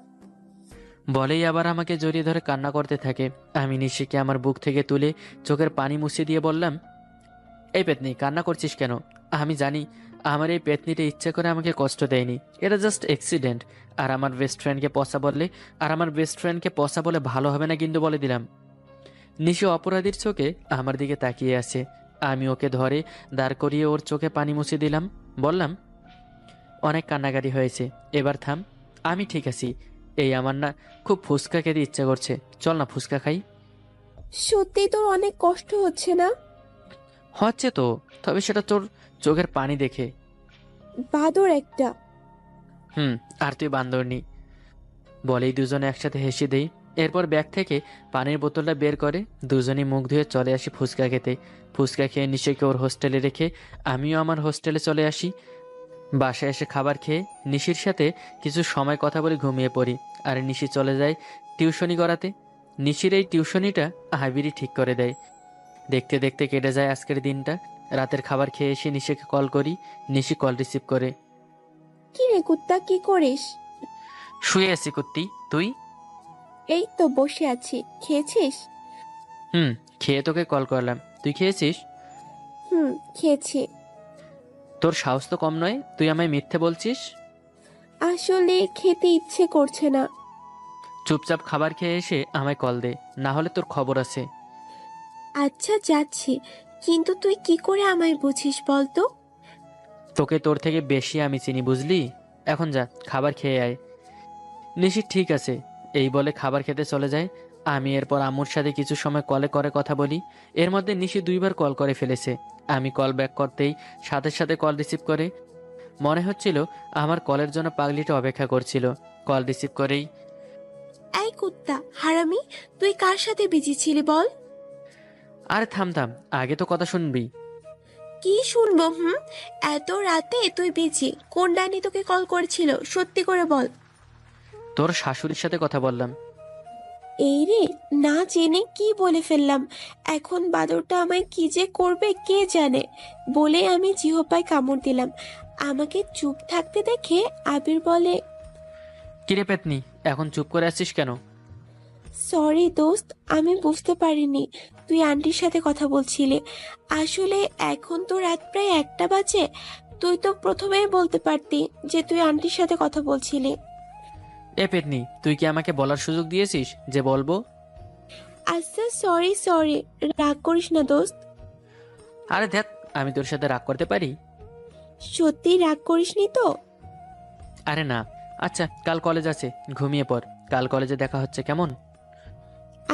বলেই আবার আমাকে জড়িয়ে ধরে কান্না করতে থাকে। আমি নিশিকে আমার বুক থেকে তুলে চোখের পানি মুছে দিয়ে বললাম, এই পেতনি, কান্না করছিস কেন? আমি জানি আমার এই পেতনিটা ইচ্ছে করে আমাকে কষ্ট দেয়নি, এটা জাস্ট অ্যাক্সিডেন্ট। আর আমার বেস্ট ফ্রেন্ডকে পচা বলে ভালো হবে না কিন্তু, বলে দিলাম। নিশি অপরাধীর চোখে আমার দিকে তাকিয়ে আছে। আমি ওকে ধরে দাঁড় করিয়ে ওর চোখে পানি মুছে দিলাম। বললাম, অনেক কান্নাকাটি হয়েছে, এবার থাম, আমি ঠিক আছি। এই আমার না খুব ফুচকা খেতে ইচ্ছে করছে, চল না ফুচকা খাই। সত্যি তোর অনেক কষ্ট হচ্ছে না? হচ্ছে তো, তবে সেটা তোর চোখের পানি দেখে। বাদর একটা। আর তুই বান্দরনি। বলেই দুজনে একসাথে হেসে দেই। এরপর ব্যাগ থেকে পানির বোতলটা বের করে দুজনেই মুখ ধুয়ে চলে আসি ফুচকা খেতে। ফুচকা খেয়ে নিশিকে ওর হোস্টেলে রেখে আমিও আমার হোস্টেলে চলে আসি। বাসায় এসে খাবার খেয়ে নিশির সাথে কিছু সময় কথা বলে ঘুমিয়ে পড়ি। আর নিশি চলে যায় টিউশনি করাতে। নিশির এই টিউশনিটা আবিরই ঠিক করে দেয়। দেখতে দেখতে কেটে যায় আজকের দিনটা। রাতের খাবার খেয়ে এসে নিশিকে কল করি। নিশি কল রিসিভ করে। কি রে কুত্তা, কি করিস? শুয়ে আছি কুত্তি, তুই? এই তো বসে আছি। খেয়েছিস? হুম, খেয়ে তোকে কল করলাম। তুই খেয়েছিস? হুম, খেয়েছি। তোর সাহস তো কম নয়, তুই আমায় মিথ্যে বলছিস। আসলে খেতে ইচ্ছে করছে না। চুপচাপ খাবার খেয়ে এসে আমায় কল দে, না হলে তোর খবর আছে। আচ্ছা, যাচ্ছি। কিন্তু তুই কি করে আমায় বুঝিস বলতো? তোকে তোর থেকে বেশি আমি চিনি, বুঝলি? এখন যা, খাবার খেয়ে আয়। নিশি ঠিক আছে এই বলে খাবার খেতে চলে যায়। আমি এরপর আম্মুর সাথে কিছু সময় কলে করে কথা বলি। এর মধ্যে নিশি 2বার কল করে ফেলেছে। আমি কল ব্যাক করতেই সাথে সাথে কল রিসিভ করে। মনে হচ্ছিল আমার কলের জন্য পাগলিটা অপেক্ষা করছিল। কল রিসিভ করেই, এই কুত্তা হারামি, তুই কার সাথে বিজি ছিলি বল? আরে থাম থাম, আগে তো কথা শুনবি। কি শুনবো? এত রাতে তুই বিজি? কোন ডাইনি তোকে কল করেছিল সত্যি করে বল। তোর শাশুড়ির সাথে কথা বললাম। এই রে, না জেনে কি বলে ফেললাম। এখন বাদরটা আমায় কি যে করবে কে জানে। বলে আমি জিহ্বায় কামড় দিলাম। আমাকে চুপ থাকতে দেখে আবির বলে, কিরে পেতনি, এখন চুপ করে আছিস কেন? সরি দোস্ত, আমি বুঝতে পারিনি তুই আন্টির সাথে কথা বলছিলি। আসলে এখন তো রাত প্রায় 1টা বাজে। তুই তো প্রথমেই বলতে পারতি যে তুই আন্টির সাথে কথা বলছিলি। এ পেতনি, তুই কি আমাকে বলার সুযোগ দিয়েছিস যে বলবো? আচ্ছা, সরি সরি, রাগ করিস না দোস্ত। আরে ধ্যাত, আমি তোর সাথে রাগ করতে পারি? সত্যি রাগ করিসনি তো? আরে না। আচ্ছা, কাল কলেজ আছে, ঘুমিয়ে পড়। কাল কলেজে দেখা হচ্ছে, কেমন?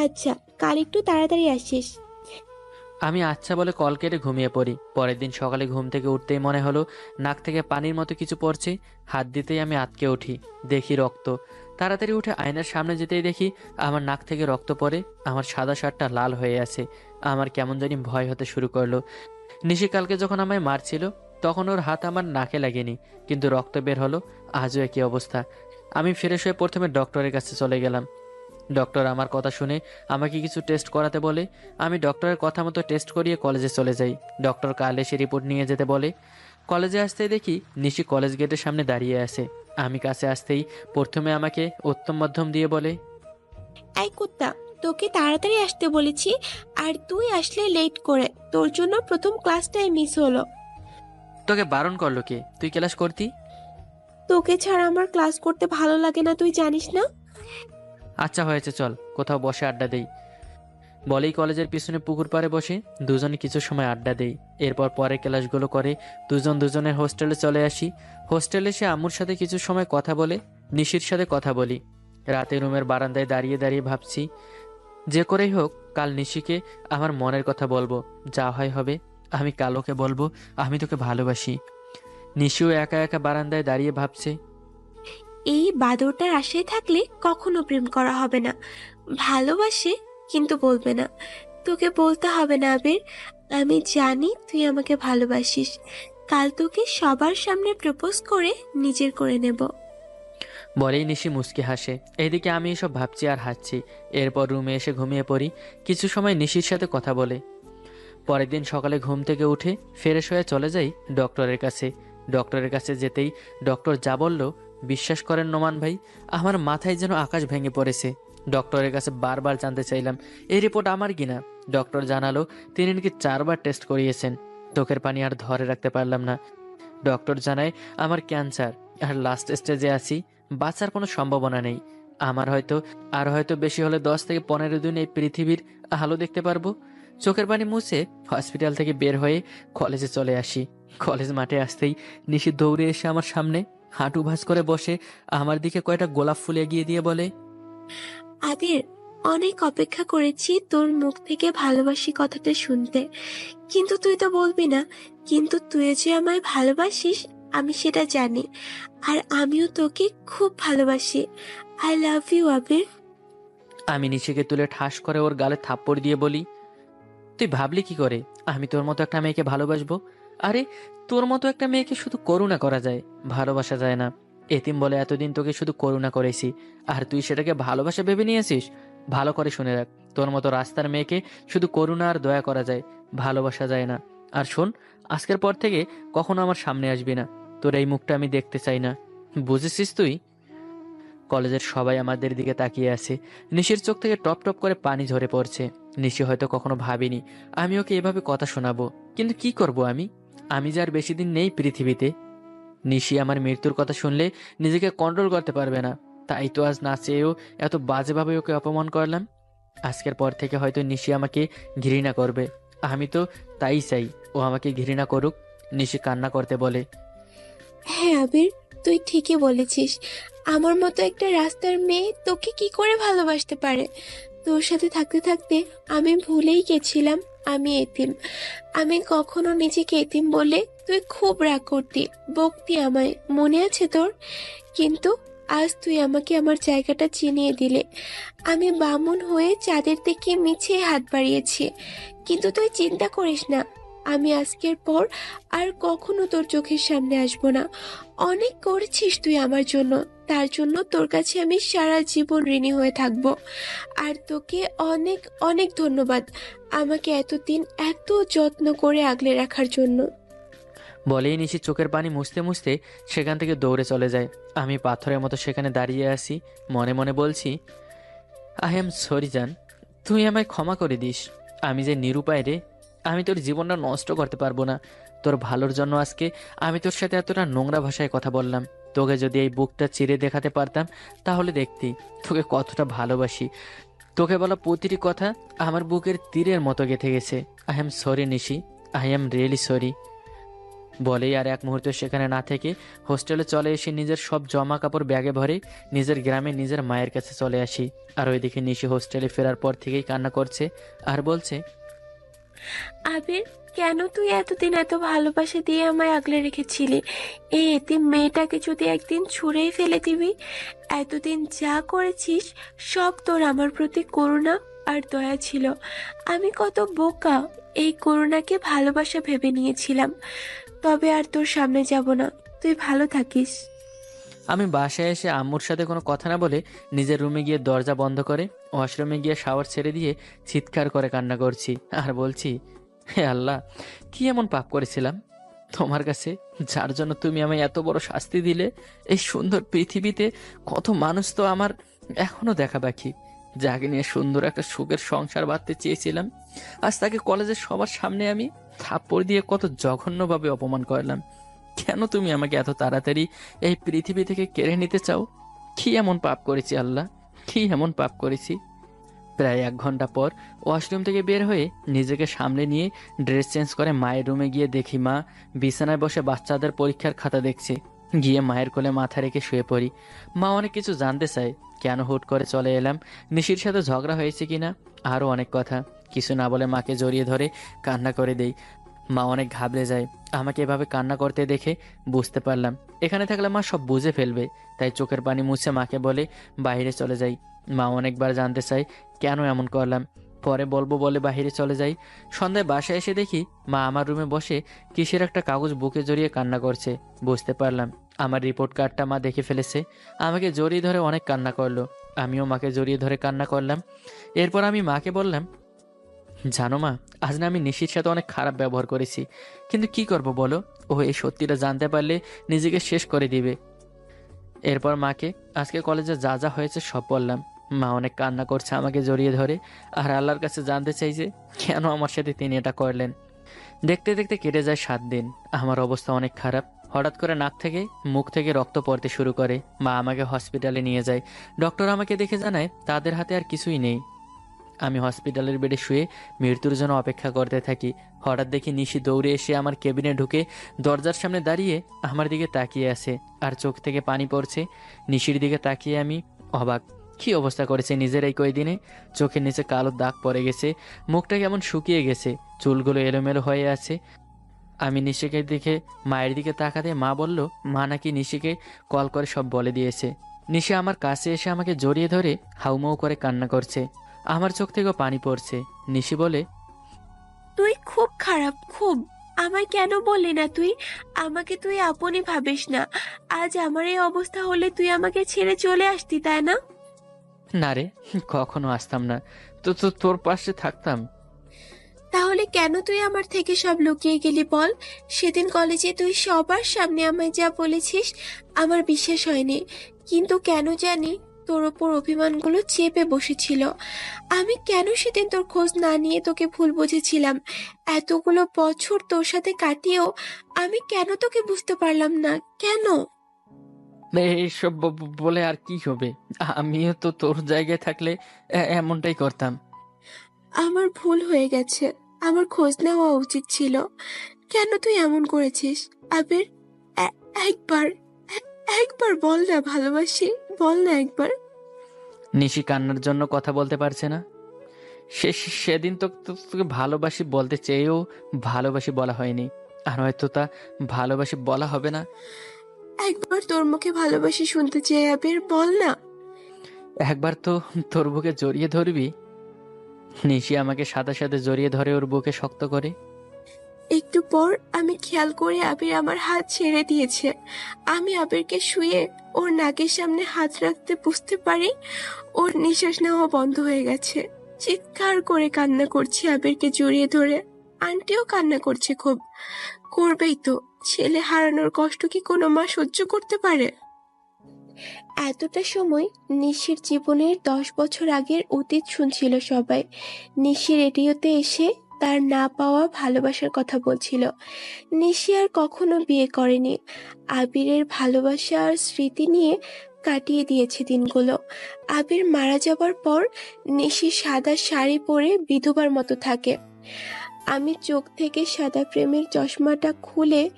আচ্ছা, কাল একটু তাড়াতাড়ি আসিস। আমি আচ্ছা বলে কল কেটে ঘুমিয়ে পড়ি। পরের দিন সকালে ঘুম থেকে উঠতেই মনে হলো নাক থেকে পানির মতো কিছু পড়ছে। হাত দিতেই আমি আঁতকে উঠি, দেখি রক্ত। তাড়াতাড়ি উঠে আয়নার সামনে যেতেই দেখি আমার নাক থেকে রক্ত পড়ে। আমার সাদা শার্টটা লাল হয়ে আছে। আমার কেমন জানি ভয় হতে শুরু করলো। নিশি কালকে যখন আমায় মারছিল তখন ওর হাত আমার নাকে লাগেনি, কিন্তু রক্ত বের হলো। আজও একই অবস্থা। আমি ফ্রেশ হয়ে প্রথমে ডক্টরের কাছে চলে গেলাম। ডক্টর আমার কথা শুনে আমাকে কিছু টেস্ট করাতে বলে। আমি ডক্টরের কথা মতো টেস্ট করিয়ে কলেজে চলে যাই। ডক্টর কাল এসে রিপোর্ট নিয়ে যেতে বলে। কলেজে আসতেই দেখি নিশি কলেজ গেটের সামনে দাঁড়িয়ে আছে। আমি কাছে আসতেই প্রথমে আমাকে উত্তম মধ্যম দিয়ে বলে, এই কুত্তা, তোকে তাড়াতাড়ি আসতে বলেছি আর তুই আসলে লেট করে। তোর জন্য প্রথম ক্লাসটাই মিস হলো। তোকে বারণ করলো কে? তুই ক্লাস করতি? তোকে ছাড়া আমার ক্লাস করতে ভালো লাগে না, তুই জানিস না? আচ্ছা হয়েছে, চল কোথাও বসে আড্ডা দেই। বলেই কলেজের পিছনে পুকুর পাড়ে বসে দুজনে কিছু সময় আড্ডা দেই। এরপর পরে ক্লাসগুলো করে দুজন দুজনের হোস্টেলে চলে আসি। হোস্টেলে এসে আম্মুর সাথে কিছু সময় কথা বলে নিশির সাথে কথা বলি। রাতে রুমের বারান্দায় দাঁড়িয়ে দাঁড়িয়ে ভাবছি, যে করেই হোক কাল নিশিকে আমার মনের কথা বলবো। যা হয় হবে। আমি কাল ওকে বলবো আমি তোকে ভালোবাসি। নিশিও একা একা বারান্দায় দাঁড়িয়ে ভাবছে। এই বাদরটার আশায় থাকলে কখনো প্রেম করা হবে না। ভালোবাসে কিন্তু বলবে না। তোকে বলতে হবে না আবির। আমি জানি তুই আমাকে ভালোবাসিস। কাল তোকে সবার সামনে প্রপোজ করে নিজের করে নেব। বলেই নিশি মুচকি হাসে। এইদিকে আমি এসব ভাবছি আর হাসছি। এরপর রুমে এসে ঘুমিয়ে পড়ি। কিছু সময় নিশির সাথে কথা বলে পরের দিন সকালে ঘুম থেকে উঠে ফ্রেশ হয়ে চলে যাই ডক্টরের কাছে। ডক্টরের কাছে যেতেই ডক্টর যা বলল, বিশ্বাস করেন নোমান ভাই, আমার মাথায় যেন আকাশ ভেঙে পড়েছে। ডক্টরের কাছে বারবার জানতে চাইলাম এই রিপোর্ট আমার কিনা। ডক্টর জানালো তিনি নাকি 4বার টেস্ট করিয়েছেন। চোখের পানি আর ধরে রাখতে পারলাম না। ডক্টর জানায় আমার ক্যান্সার, আর লাস্ট স্টেজে আছি। বাঁচার কোনো সম্ভাবনা নেই। আমার হয়তো বেশি হলে 10 থেকে 15 দিন এই পৃথিবীর আলো দেখতে পারবো। চোখের পানি মুছে হসপিটাল থেকে বের হয়ে কলেজে চলে আসি। কলেজ মাঠে আসতেই নিশি দৌড়ে এসে আমার সামনে হাঁটু ভাঁজ করে বসে আমার দিকে কয়টা গোলাপ ফুল এগিয়ে দিয়ে বলে, আবির, অনেক অপেক্ষা করেছি তোর মুখ থেকে ভালোবাসি কথাটা শুনতে, কিন্তু তুই তো বলবি না। কিন্তু তুই যে আমায় ভালোবাসিস আমি সেটা জানি। আর আমিও তোকে খুব ভালোবাসি। আই লাভ ইউ আবির। আমি নিশিকে তুলে ঠাস করে ওর গালে থাপ্পড় দিয়ে বলি, তুই ভাবলি কি করে আমি তোর মতো একটা মেয়েকে ভালোবাসবো? আরে তোর মতো একটা মেয়েকে শুধু করুণা করা যায়, ভালোবাসা যায় না। এতিম বলে এতদিন তোকে শুধু করুণা করেছি, আর তুই সেটাকে ভালোবাসা ভেবে নিয়েছিস? ভালো করে শুনে রাখ, তোর মতো রাস্তার মেয়েকে শুধু করুণা আর দয়া করা যায়, ভালোবাসা যায় না। আর শোন, আজকের পর থেকে কখনো আমার সামনে আসবি না। তোর এই মুখটা আমি দেখতে চাই না, বুঝেছিস তুই? কলেজের সবাই আমাদের দিকে তাকিয়ে আছে। নিশির চোখ থেকে টপ টপ করে পানি ঝরে পড়ছে। নিশি হয়তো কখনো ভাবিনি আমি ওকে এভাবে কথা শোনাবো, কিন্তু কি করব আমি? আমি যে আর বেশি দিন নেই পৃথিবীতে। নিশি আমার মৃত্যুর কথা শুনলে নিজেকে কন্ট্রোল করতে পারবে না, তাই তো আজ না চেয়েও এত বাজেভাবে ওকে অপমান করলাম। আজকের পর থেকে হয়তো নিশি আমাকে ঘৃণা করবে। আমি তো তাই চাই ও আমাকে ঘৃণা করুক। নিশি কান্না করতে বলে। হ্যাঁ আবির, তুই ঠিকই বলেছিস। আমার মতো একটা রাস্তার মেয়ে তোকে কি করে ভালোবাসতে পারে? তোর সাথে থাকতে থাকতে আমি ভুলেই গেছিলাম আমি এতিম। আমি কখনো নিজেকে এতিম বলে তুই খুব রাগ করতি, বকতি আমায়, মনে আছে তোর? কিন্তু আজ তুই আমাকে আমার জায়গাটা চিনিয়ে দিলে। আমি বামুন হয়ে চাঁদের দিকে মিছে হাত বাড়িয়েছি, কিন্তু তুই চিন্তা করিস না, আমি আজকের পর আর কখনো তোর চোখের সামনে আসবো না। অনেক করেছিস তুই আমার জন্য, তার জন্য তোর কাছে আমি সারা জীবন ঋণী হয়ে থাকবো। আর তোকে অনেক অনেক ধন্যবাদ আমাকে এতদিন এত যত্ন করে আগলে রাখার জন্য। বলেই নিশি চোখের পানি মুছতে মুছতে সেখান থেকে দৌড়ে চলে যায়। আমি পাথরের মতো সেখানে দাঁড়িয়ে আছি, মনে মনে বলছি, আই এম সরি জান, তুই আমায় ক্ষমা করে দিস। আমি যে নিরুপায় রে, আমি তোর জীবনটা নষ্ট করতে পারবো না। তোর ভালোর জন্য আজকে আমি তোর সাথে এতটা নোংরা ভাষায় কথা বললাম। তোকে যদি এই বুকটা চিরে দেখাতে পারতাম তাহলে দেখতি তোকে কতটা ভালোবাসি। তোকে বলা প্রতিটি কথা আমার বুকের তীরের মতো গেঁথে গেছে। I am sorry Nishi, I am really sorry. বলেই আর এক মুহূর্ত সেখানে না থেকে হোস্টেলে চলে এসে নিজের সব জামা কাপড় ব্যাগে ভরে নিজের গ্রামে নিজের মায়ের কাছে চলে আসি। আর ওইদিকে নিশি হোস্টেলে ফেরার পর থেকেই কান্না করছে আর বলছে, আবির, কেন তুই এতদিন এত ভালোবাসা দিয়ে আমায় আগলে রেখেছিলি? এই এতিম মেয়েটাকে যদি একদিন ছুঁড়েই ফেলে দিবি। এতদিন যা করেছিস সব তোর আমার প্রতি করুণা আর দয়া ছিল। আমি কত বোকা, এই করুণাকে ভালোবাসা ভেবে নিয়েছিলাম। তবে আর তোর সামনে যাব না, তুই ভালো থাকিস। আমি বাসায় এসে আম্মুর সাথে কোনো কথা না বলে নিজের রুমে গিয়ে দরজা বন্ধ করে ওয়াশরুমে গিয়ে শাওয়ার ছেড়ে দিয়ে চিৎকার করে কান্না করছি আর বলছি, হে আল্লাহ, কি এমন পাপ করেছিলাম তোমার কাছে, যার জন্য তুমি আমায় এত বড় শাস্তি দিলে? এই সুন্দর পৃথিবীতে কত মানুষ তো আমার এখনো দেখা বাকি, যাকে নিয়ে সুন্দর একটা সুখের সংসার বাঁধতে চেয়েছিলাম, আজ তাকে কলেজের সবার সামনে আমি থাপ্পড় দিয়ে কত জঘন্যভাবে অপমান করলাম। কেন তুমি আমাকে এত তাড়াতাড়ি এই পৃথিবী থেকে কেড়ে নিতে চাও? কি এমন পাপ করেছি আল্লাহ, কি এমন পাপ করেছি? প্রায় 1 ঘন্টা পর ওয়াশরুম থেকে বের হয়ে নিজেকে সামলে নিয়ে ড্রেস চেঞ্জ করে মায়ের রুমে গিয়ে দেখি মা বিছানায় বসে বাচ্চাদের পরীক্ষার খাতা দেখছে। গিয়ে মায়ের কোলে মাথা রেখে শুয়ে পড়ি। মা অনেক কিছু জানতে চায়, কেন হুট করে চলে এলাম, নিশির সাথে ঝগড়া হয়েছে কিনা, আরও অনেক কথা। কিছু না বলে মাকে জড়িয়ে ধরে কান্না করে দেই। মা অনেক ঘাবড়ে যায়। আমাকে এভাবে কান্না করতে দেখে বুঝতে পারলাম এখানে থাকলে মা সব বুঝে ফেলবে, তাই চোখের পানি মুছে মাকে বলে বাইরে চলে যাই। মা অনেকবার জানতে চায় কেন এমন করলাম, পরে বলবো বলে বাইরে চলে যাই। সন্ধ্যায় বাসায় এসে দেখি মা আমার রুমে বসে কিসের একটা কাগজ বুকে জড়িয়ে কান্না করছে। বুঝতে পারলাম আমার রিপোর্ট কার্ডটা মা দেখে ফেলেছে। আমাকে জড়িয়ে ধরে অনেক কান্না করলো, আমিও মাকে জড়িয়ে ধরে কান্না করলাম। এরপর আমি মাকে বললাম, জানো মা, আজ না আমি নিশির সাথে অনেক খারাপ ব্যবহার করেছি, কিন্তু কি করব বলো, ও এই সত্যিটা জানতে পারলে নিজেকে শেষ করে দিবে। এরপর মাকে আজকে কলেজে যা যা হয়েছে সব বললাম। মা অনেক কান্না করছে আমাকে জড়িয়ে ধরে, আর আল্লাহর কাছে জানতে চাইছে কেন আমার সাথে তিনি এটা করলেন। দেখতে দেখতে কেটে যায় 7 দিন। আমার অবস্থা অনেক খারাপ। হঠাৎ করে নাক থেকে মুখ থেকে রক্ত পড়তে শুরু করে। মা আমাকে হসপিটালে নিয়ে যায়। ডক্টর আমাকে দেখে জানায় তাদের হাতে আর কিছুই নেই। আমি হসপিটালের বেডে শুয়ে মৃত্যুর জন্য অপেক্ষা করতে থাকি। হঠাৎ দেখি নিশি দৌড়ে এসে আমার কেবিনে ঢুকে দরজার সামনে দাঁড়িয়ে আমার দিকে তাকিয়ে আছে, আর চোখ থেকে পানি পড়ছে। নিশির দিকে তাকিয়ে আমি অবাক, কি অবস্থা করেছে নিজের এই কয়দিনে। চোখের নিচে কালো দাগ পড়ে গেছে, মুখটা কেমন শুকিয়ে গেছে, চুলগুলো এলোমেলো হয়ে আছে। আমি নিশিকে দেখে মায়ের দিকে তাকাতে মা বলল মা নাকি নিশিকে কল করে সব বলে দিয়েছে। নিশি আমার কাছে এসে আমাকে জড়িয়ে ধরে হাউমাউ করে কান্না করছে। আমার চোখ থেকেও পানি পড়ছে। নিশি বলে, তুই খুব খারাপ, খুব। আমায় কেন বললি না তুই? আমাকে তুই আপনই ভাবিস না। আজ আমার এই অবস্থা হলে তুই আমাকে ছেড়ে চলে আসতি, তাই না? না রে, কখনো আসতাম না, তো তো তোর পাশে থাকতাম। তাহলে কেন তুই আমার থেকে সব লুকিয়ে গেলি বল? সেদিন কলেজে তুই সবার সামনে আমায় যা বলেছিস আমার বিশ্বাস হয়নি, কিন্তু কেন জানি তোর ওপর অভিমানগুলো চেপে বসেছিল। আমি কেন সেদিন তোর খোঁজ না নিয়ে তোকে ভুল বুঝেছিলাম? এতগুলো বছর তোর সাথে কাটিয়েও আমি কেন তোকে বুঝতে পারলাম না? কেন? এইসব বলে আর কি হবে? আমিও তো তোর জায়গায় থাকলে এমনটাই করতাম। আমার ভুল হয়ে গেছে, আমার খোঁজ নেওয়া উচিত ছিল। কেন তুই এমন করেছিস আবির? এ- একবার একবার বল না ভালোবাসি, বল না একবার। নিশি কান্নার জন্য কথা বলতে পারছে না। সেদিন তোকে ভালোবাসি বলতে চেয়েও ভালোবাসি বলা হয়নি, আর হয়তো তা ভালোবাসি বলা হবে না। একবার তোর মুখে ভালোবাসি শুনতে চেয়ে আবির, বল না। একবার তো তোর বুকে জড়িয়ে ধরবি। নিশি আমাকে সাথে সাথে জড়িয়ে ধরে ওর বুকে শক্ত করে। একটু পর আমি খেয়াল করে আবির আমার হাত ছেড়ে দিয়েছে। আমি আবিরকে শুয়ে ওর নাকের সামনে হাত রাখতে বুঝতে পারি ওর নিঃশ্বাস নেওয়া বন্ধ হয়ে গেছে। চিৎকার করে কান্না করছি আবিরকে জড়িয়ে ধরে। আন্টিও কান্না করছে খুব। করবেই তো, ছেলে হারানোর কষ্ট কি কোনো মা সহ্য করতে পারে? এতটা সময় নিশির জীবনের 10 বছর আগের অতীত শুনছিল সবাই। নিশি রেডিওতে এসে তার না পাওয়া ভালোবাসার কথা বলছিল। নিশি আর কখনো বিয়ে করেনি। আবিরের ভালোবাসা আর স্মৃতি নিয়ে কাটিয়ে দিয়েছে দিনগুলো। আবির মারা যাবার পর নিশি সাদা শাড়ি পরে বিধবার মতো থাকে। আমি চোখ থেকে সাদা প্রেমের চশমাটা খুলে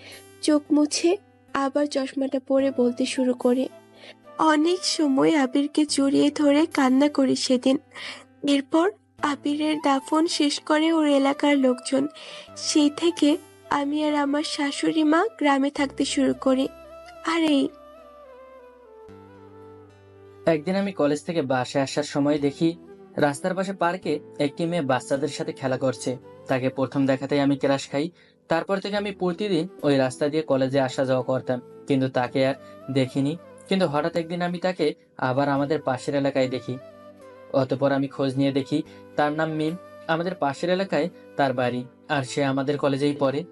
চোখ মুছে আবার চশমাটা পরে বলতে শুরু করি, অনেক সময় আবিরকে জড়িয়ে ধরে কান্না করি সেদিন। এরপর আবিরের দাফন শেষ করে ওর এলাকার লোকজন। সেই থেকে আমি আর আমার শাশুড়ি মা গ্রামে থাকতে শুরু করি। আর এই একদিন আমি কলেজ থেকে বাসে আসার সময় দেখি রাস্তার পাশে পার্কে একটি মেয়ে বাচ্চাদের সাথে খেলা করছে। তাকে প্রথম দেখাতেই আমি ক্রাশ খাই। তারপর থেকে আমি প্রতিদিন ওই রাস্তা দিয়ে কলেজে আসা যাওয়া করতাম, কিন্তু তাকে আর দেখিনি। কিন্তু হঠাৎ একদিন আমি তাকে আবার আমাদের পাশের এলাকায় দেখি। অতঃপর আমি খোঁজ নিয়ে দেখি তার নাম মিম। আমাদের পাশের এলাকায় তার বাড়ি, আর সে আমাদের কলেজেই পড়ে।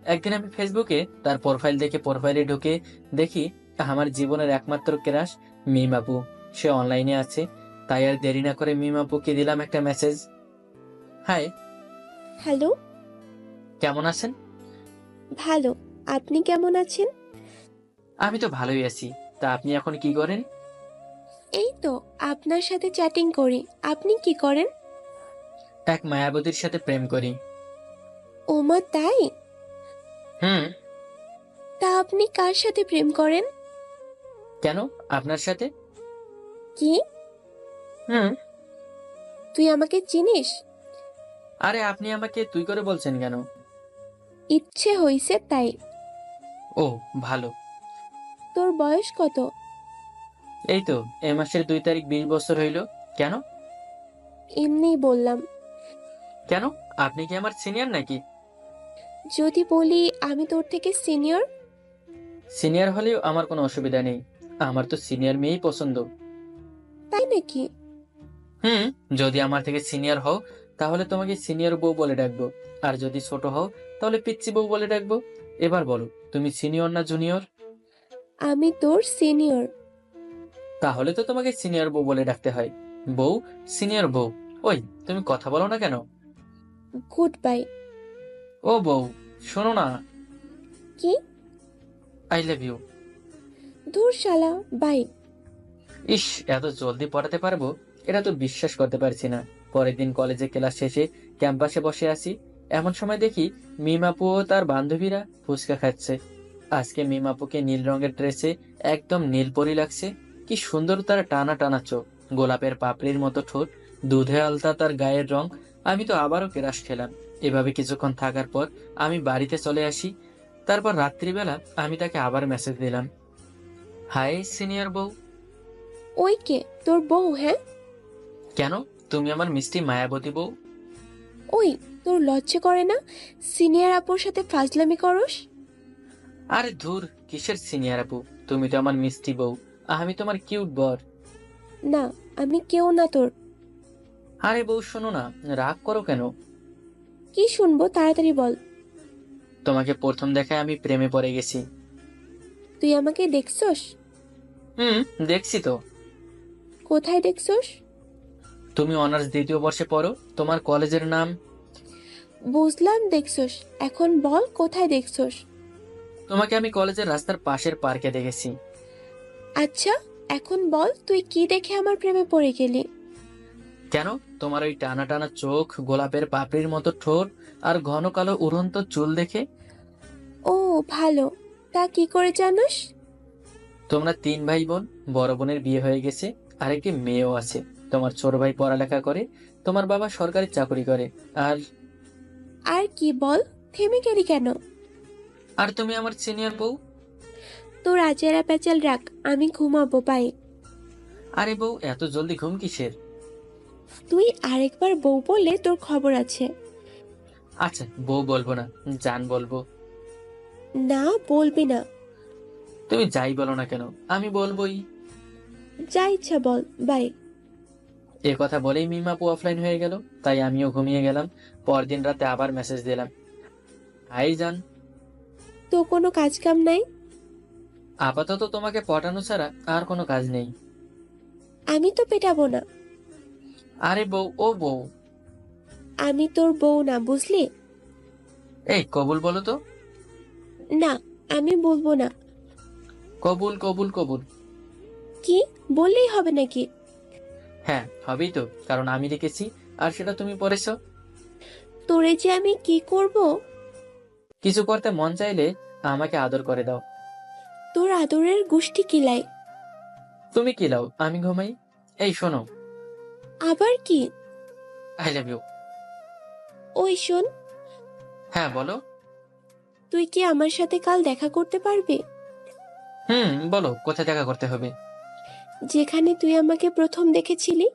একদিন আমি ফেসবুকে তার প্রোফাইল দেখে প্রোফাইলে ঢুকে দেখি আমার জীবনের একমাত্র ক্রাশ মিম আপু সে অনলাইনে আছে। তাই আর দেরি না করে মিম আপুকে দিলাম একটা মেসেজ। High, hello. কেমন আছেন? ভালো। আপনি কেমন আছেন? আমি তো ভালোই আছি। তা আপনি এখন কি করেন? এই তো আপনার সাথে চ্যাটিং করি। আপনি কি করেন? এক মায়াবতীর সাথে প্রেম করি। ওমা তাই? হুম। তা আপনি কার সাথে প্রেম করেন? কেন, আপনার সাথে? কি? হুম। তুই আমাকে চিনিস? আরে আপনি আমাকে তুই করে বলছেন কেন? ইচ্ছে হইছে তাই। ও, ভালো। তোর বয়স কত? এই তো এ মাসের 2 তারিখ 20 বছর হইল। কেন? এমনিই বললাম। কেন, আপনি কি আমার সিনিয়র নাকি? যদি বলি আমি তোর থেকে সিনিয়র? সিনিয়র হলেও আমার কোনো অসুবিধা নেই। আমার তো সিনিয়র মেয়েই পছন্দ। তাই নাকি? হুম। যদি আমার থেকে সিনিয়র হও তাহলে তোমাকে সিনিয়র বউ বলে ডাকবো, আর যদি ছোট হও তাহলে পিচ্চি বউ বলে ডাকবো। এবার বলো, তুমি সিনিয়র না জুনিয়র? আমি তোর সিনিয়র। তাহলে তো তোমাকে সিনিয়র বউ বলে ডাকতে হয়। বউ, সিনিয়র বউ। ওই, তুমি কথা বলো না কেন? Good bye. ও বউ, শোনো না। কি? I love you. ধুর শালা, বাই। ইস, এত জলদি পড়াতে পারবো এটা তো বিশ্বাস করতে পারছি না। পরের দিন কলেজে ক্লাস শেষে ক্যাম্পাসে বসে আছি, এমন সময় দেখি মিমাপু ও তার বান্ধবীরা ফুচকা খাচ্ছে। আজকে মিমাপুকে নীল রঙের ড্রেসে একদম নীলপরি লাগছে। কি সুন্দর তার টানা টানা চোখ, গোলাপের পাপড়ির মতো ঠোঁট, দুধে আলতা তার গায়ের রং। আমি তো আবারও ক্রাশ খেলাম। এভাবে কিছুক্ষণ থাকার পর আমি বাড়িতে চলে আসি। তারপর রাত্রিবেলা আমি তাকে আবার মেসেজ দিলাম, হাই সিনিয়র বউ। ওই কে? তোর বউ? হ্যাঁ। কেন, তুমি আমার মিষ্টি মায়াবতী বউ। ওই, তোর লজ্জা করে না সিনিয়র আপুর সাথে ফাজলামি করস? আরে ধুর, কিসের সিনিয়র আপু, তুমি তো আমার মিষ্টি বউ। আমি তোমার কিউট বর। না, আমি কেউ না তোর। আরে বউ শোনো না, রাগ করো কেন? কি শুনবো, তাড়াতাড়ি বল। তোমাকে প্রথম দেখায় আমি প্রেমে পড়ে গেছি। তুই আমাকে দেখছস? হুম, দেখছি তো। কোথায় দেখছোস? তুমি অনার্স দ্বিতীয় বর্ষে পড়ো, তোমার কলেজের নাম? বুঝলাম দেখছোস, এখন বল কোথায় দেখছোস? তোমাকে আমি কলেজের রাস্তার পাশের পার্কে দেখেছি। আচ্ছা, এখন বল তুই কি দেখে আমার প্রেমে পড়ে গেলি? কেন? তোমার ওই টানা টানা চোখ, গোলাপের পাপড়ির মতো ঠোঁট আর ঘন কালো উড়ন্ত চুল দেখে। ও ভালো, তা কি করে জানোস? তোমরা 3 ভাই বোন, বড় বোনের বিয়ে হয়ে গেছে, আরেকটি মেয়েও আছে। তোমার ছোট ভাই পড়ালেখা করে, তোমার বাবা সরকারি চাকরি করে। আর আর কি বল, থেমে গেলি কেন? আর তুমি আমার সিনিয়র বউ। তোর আজেরা পেঁচাল রাখ, আমি ঘুমাবো, বাই। আরে বউ, এত জলদি ঘুম কিসের? তুই আরেকবার বউ বললে তোর খবর আছে। আচ্ছা, বউ বলবো না, জান বলবো। না বলবি না। তুমি যাই বলো না কেন, আমি বলবোই। যা ইচ্ছা বল, বাই। এ কথা বলেই মিমাপু অফলাইন হয়ে গেল। তাই আমিও ঘুমিয়ে গেলাম। পরদিন রাতে আবার মেসেজ দিলাম, হাই জান। তো কোনো কাজ কাম নাই? আপাতত তোমাকে পটানো ছাড়া আর কোনো কাজ নেই। আমি তো পেটাবো না। আরে বউ, ও বউ। আমি তোর বউ না, বুঝলি? এই কবুল বলো তো। না, আমি বলবো না। কবুল কবুল কবুল। কি বললেই হবে নাকি? হ্যাঁ, হবেই তো, কারণ আমি লিখেছি আর সেটা তুমি পড়েছো। তোরে যে আমি কি করব? কিছু করতে মন চাইলে আমাকে আদর করে দাও। তোর আদরের গোষ্ঠী কিলাই। তুমি কি লাও, আমি ঘুমাই। এই শোনো, আবার কি? I love you. ওই শোন, হ্যাঁ বলো। তুই কি আমার সাথে কাল দেখা করতে পারবি? বলো, কোথায় দেখা করতে হবে? যেখানে তুই আমাকে প্রথম দেখেছিলি।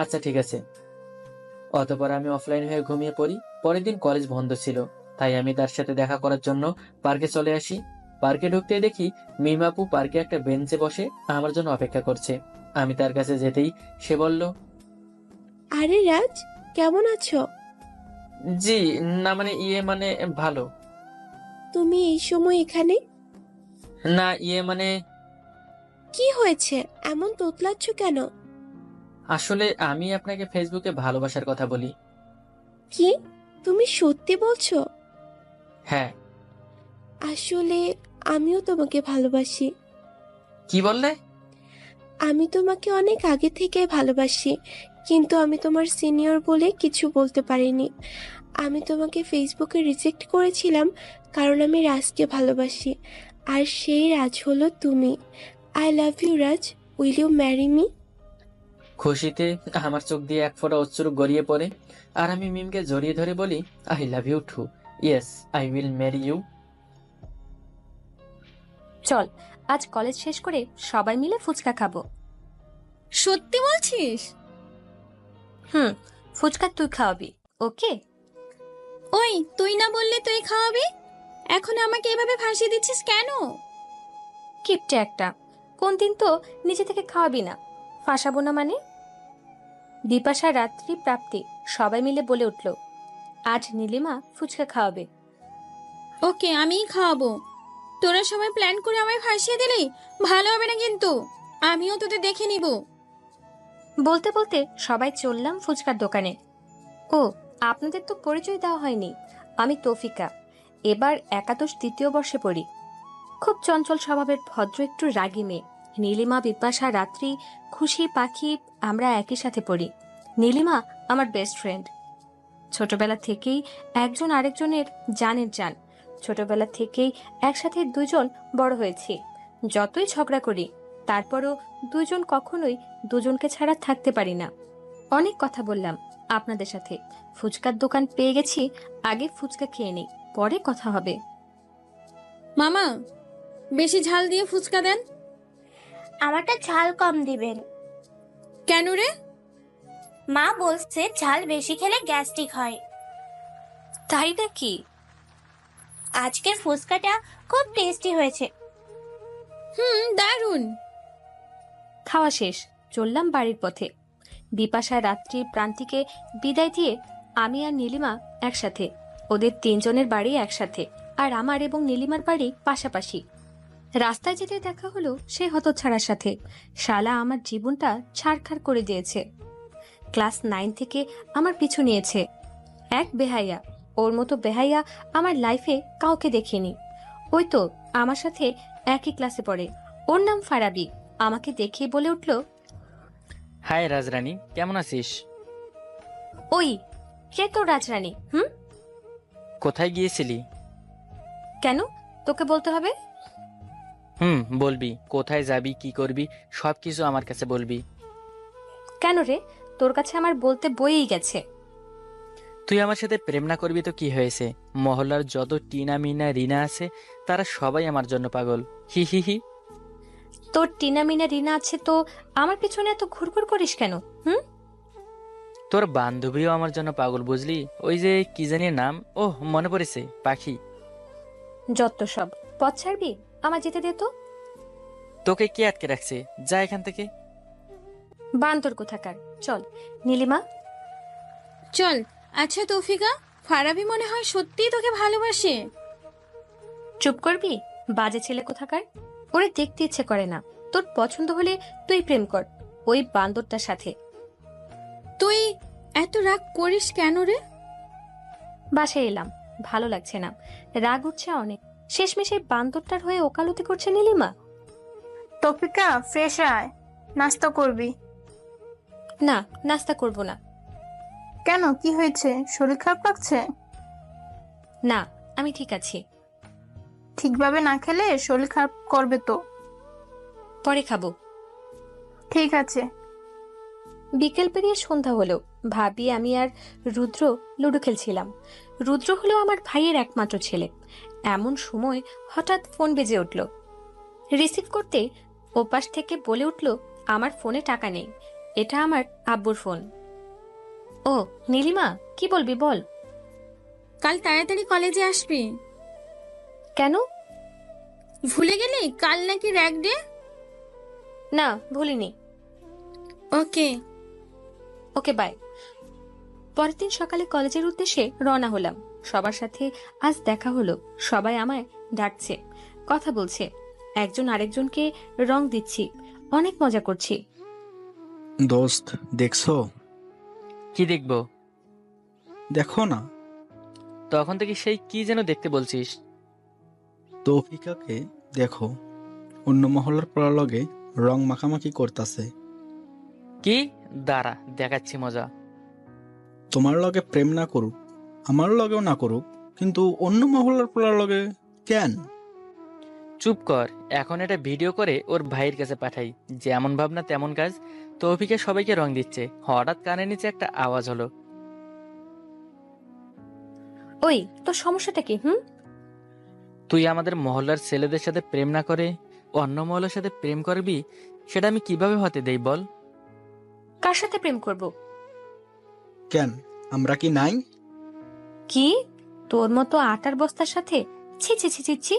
আচ্ছা ঠিক আছে। অতঃপর আমি অফলাইন হয়ে ঘুমিয়ে পড়ি। পরের দিন কলেজ বন্ধ ছিল, তাই আমি তার সাথে দেখা করার জন্য পার্কে চলে আসি। পার্কে ঢুকতেই দেখি মিমাপু পার্কে একটা বেঞ্চে বসে আমার জন্য অপেক্ষা করছে। আমি তার কাছে যেতেই সে বলল, আরে রাজ, কেমন আছো? জি, না মানে ইয়ে মানে ভালো। তুমি এই সময় এখানে? না ইয়ে মানে কি হয়েছে, এমন তোতলাচ্ছ কেন? আসলে আমি আপনাকে ফেসবুকে ভালোবাসার কথা বলি। কি, তুমি সত্যি বলছো? হ্যাঁ। আসলে আমিও তোমাকে ভালোবাসি। কি বললে? আমি তোমাকে অনেক আগে থেকে ভালোবাসি, কিন্তু আমি তোমার সিনিয়র বলে কিছু বলতে পারিনি। আমি তোমাকে ফেসবুকে রিজেক্ট করেছিলাম কারণ আমি রাজকে ভালোবাসি, আর সেই রাজ হলো তুমি। I love you Raj, will you marry me? খুশিতে আমার চোখ দিয়ে এক ফোঁটা অশ্রু গড়িয়ে পড়ে, আর আমি মিমকে জড়িয়ে ধরে বলি, I love you too. Yes, I will marry you. চল, আজ কলেজ শেষ করে সবাই মিলে ফুচকা খাবো। সত্যি বলছিস? হুম, ফুচকা তুই খাওয়াবি, ওকে? ওই, তুই না বললে তুই খাওয়াবি? এখন আমাকে এভাবে ফাঁসিয়ে দিচ্ছিস কেন? কিপটে একটা, কোন দিন তো নিজে থেকে খাওয়াবি না। ফাঁসাবো না মানে? বিপাশা রাত্রি প্রাপ্তি সবাই মিলে বলে উঠল, আজ নীলিমা ফুচকা খাওয়াবে। ওকে, আমিই খাওয়াবো। তোরা সবাই প্ল্যান করে আমায় ফাঁসিয়ে দিলি, ভালো হবে না কিন্তু। আমিও তোদের দেখে নিব। বলতে বলতে সবাই চললাম ফুচকার দোকানে। ও, আপনাদের তো পরিচয় দেওয়া হয়নি। আমি তৌফিকা, এবার একাদশ তৃতীয় বর্ষে পড়ি। খুব চঞ্চল স্বভাবের, ভদ্র একটু রাগী মেয়ে। নীলিমা, বিপাশা, রাত্রি, খুশি, পাখি আমরা একই সাথে পড়ি। নীলিমা আমার বেস্ট ফ্রেন্ড। ছোটবেলা থেকেই একজন আরেকজনের জানের জান। ছোটবেলা থেকেই একসাথে দুজন বড় হয়েছি। যতই ঝগড়া করি তারপরও দুজন কখনোই দুজনকে ছাড়া থাকতে পারি না। অনেক কথা বললাম আপনাদের সাথে। ফুচকার দোকান পেয়ে গেছি, আগে ফুচকা খেয়ে নিই, পরে কথা হবে। মামা, বেশি ঝাল দিয়ে ফুচকা দেন। আমারটা ঝাল কম দিবেন। কেন রে? মা বলছে ঝাল বেশি খেলে গ্যাস্ট্রিক হয়। তাই নাকি? আজকের ফুচকাটা খুব টেস্টি হয়েছে। দারুণ। খাওয়া শেষ, চললাম বাড়ির পথে। বিপাশা, রাত্রি, প্রান্তিকে বিদায় দিয়ে আমি আর নীলিমা একসাথে। ওদের তিনজনের বাড়ি একসাথে, আর আমার এবং নীলিমার বাড়ি পাশাপাশি। রাস্তায় যেতে দেখা হলো সে হতচ্ছাড়ার সাথে। শালা আমার জীবনটা ছারখার করে দিয়েছে। ক্লাস 9 থেকে আমার পিছু নিয়েছে। এক বেহাইয়া, ওর মতো বেহাইয়া আমার লাইফে কাউকে দেখিনি। ওই তো আমার সাথে একই ক্লাসে পড়ে, ওর নাম ফারাবি। আমাকে দেখেই বলে উঠল, হাই রাজরানী, কেমন আছিস? ওই কে তো রাজরানী? কোথায় গিয়েছিলি? কেন তোকে বলতে হবে? বলবি। কোথায় যাবি, কি করবি, সবকিছু আমার কাছে বলবি। কেন রে, তোর কাছে আমার বলতে বইই গেছে। তুই আমার সাথে প্রেম না করবি তো কি হয়েছে? মহল্লার যত টিনা মিনা রিনা আছে তারা সবাই আমার জন্য পাগল। হি হি হি। তোর টিনা মিনা রিনা আছে তো আমার পিছনে এত ঘুরঘুর করিস কেন? তোর বান্ধবীও আমার জন্য পাগল, বুঝলি? ওই যে কি জানি নাম, ওহ মনে পড়েছে, পাখি। যত সব, পথ ছাড়বি, আমার যেতে দে তো। তোকে কে আটকে রাখছে? যা এখান থেকে। বান্দর কোথাকার, চল। নীলিমা, চল। আচ্ছা তৌফিকা, ফারাবি মনে হয় সত্যিই তোকে ভালোবাসে। চুপ করবি, বাজে ছেলে কোথাকার। ওরে দেখতে ইচ্ছে করে না। তোর পছন্দ হলে তুই প্রেম কর ওই বান্দরটার সাথে। তুই এত রাগ করিস কেন রে? বাসায় এলাম, ভালো লাগছে না, রাগ উঠছে অনেক। শেষমেশ এই বান্দরটার হয়ে ওকালতি করছে নীলিমা। তৌফিকা, ফ্রেশ আয়, নাস্তা করবি? না, নাস্তা করব না। কেন, কি হয়েছে? শরীর খারাপ লাগছে? না, আমি ঠিক আছি। ঠিকভাবে না খেলে শরীর খারাপ করবে তো। পরে খাবো। ঠিক আছে। বিকেল পেরিয়ে সন্ধ্যা হলো। ভাবি, আমি আর রুদ্র লুডো খেলছিলাম। রুদ্র হলো আমার ভাইয়ের একমাত্র ছেলে। এমন সময় হঠাৎ ফোন বেজে উঠল। রিসিভ করতে ওপাশ থেকে বলে উঠল, আমার ফোনে টাকা নেই, এটা আমার আব্বুর ফোন। ও নীলিমা, কি বলবি বল। কাল তাড়াতাড়ি কলেজে আসবি। কেন? ভুলে গেলি কাল নাকি র্যাগ ডে? না, ভুলিনি। ওকে। ওকে, বাই। পরের দিন সকালে কলেজের উদ্দেশ্যে রওনা হলাম। সবার সাথে আজ দেখা হলো। সবাই আমায় ডাকছে, কথা বলছে, একজন আরেকজনকে রং দিচ্ছি, অনেক মজা করছি। দোস্ত, দেখছো? কি দেখবো? দেখো না। তখন থেকে সেই কি যেন দেখতে বলছিস। তৌফিকাকে দেখো, অন্য মহল্লার পোলার লগে রং মাখামাখি করতাছে। কি? দাঁড়া, দেখাচ্ছি মজা। তোমার লগে প্রেম না করুক, আমার লগেও না করুক, কিন্তু অন্য মহল্লার পোলার লগে কেন? চুপ কর, এখন এটা ভিডিও করে ওর ভাইয়ের কাছে পাঠাই। যেমন ভাবনা তেমন কাজ। তৌফিকে সবাইকে রং দিচ্ছে, হঠাৎ কানের নিচে একটা আওয়াজ হলো। ওই, তোর সমস্যাটা কি? তুই আমাদের মহল্লার ছেলেদের সাথে প্রেম না করে অন্য মহল্লার সাথে প্রেম করবি, সেটা আমি কিভাবে হতে দেই বল? কার সাথে প্রেম করব? কেন, আমরা কি নাই? কি? তোর মতো আটার বস্তার সাথে? ছি ছি ছি ছি ছি।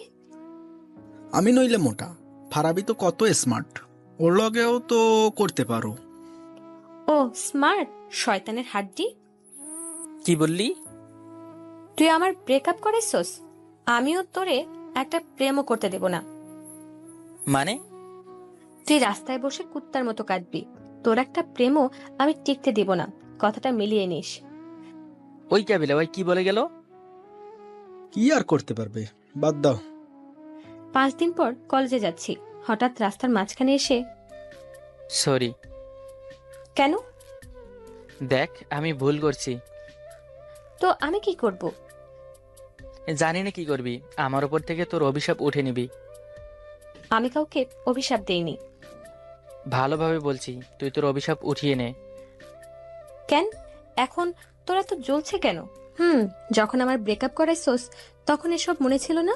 আমি নইলে মোটা, ফারাবি তো কত স্মার্ট, ওর লগেও তো করতে পারো। ও স্মার্ট, শয়তানের হাড্ডি। কি বললি? তুই আমার ব্রেকআপ করেছস, আমিও তোরে একটা প্রেমও করতে দেব না। মানে? তুই রাস্তায় বসে কুত্তার মতো কাঁদবি, তোর একটা প্রেমও আমি টিকতে দেব না। কথাটা মিলিয়ে নিস। ওই কাবিলা ভাই কি বলে গেল? কি আর করতে পারবে, বাদ দাও। 5 দিন পর কলেজে যাচ্ছি, হঠাৎ রাস্তার মাঝখানে এসে। সরি। কেন? দেখ, আমি ভুল করছি। তো আমি কি করব? জানি না কি করবি, আমার উপর থেকে তোর অভিশাপ উঠে নিবি। আমি কাউকে অভিশাপ দেইনি। ভালোভাবে বলছি, তুই তোর অভিশাপ উঠিয়ে নে। কেন? এখন তোরা তো জ্বলছে কেন? যখন আমার ব্রেকআপ করাইছস তখন এসব মনে ছিল না?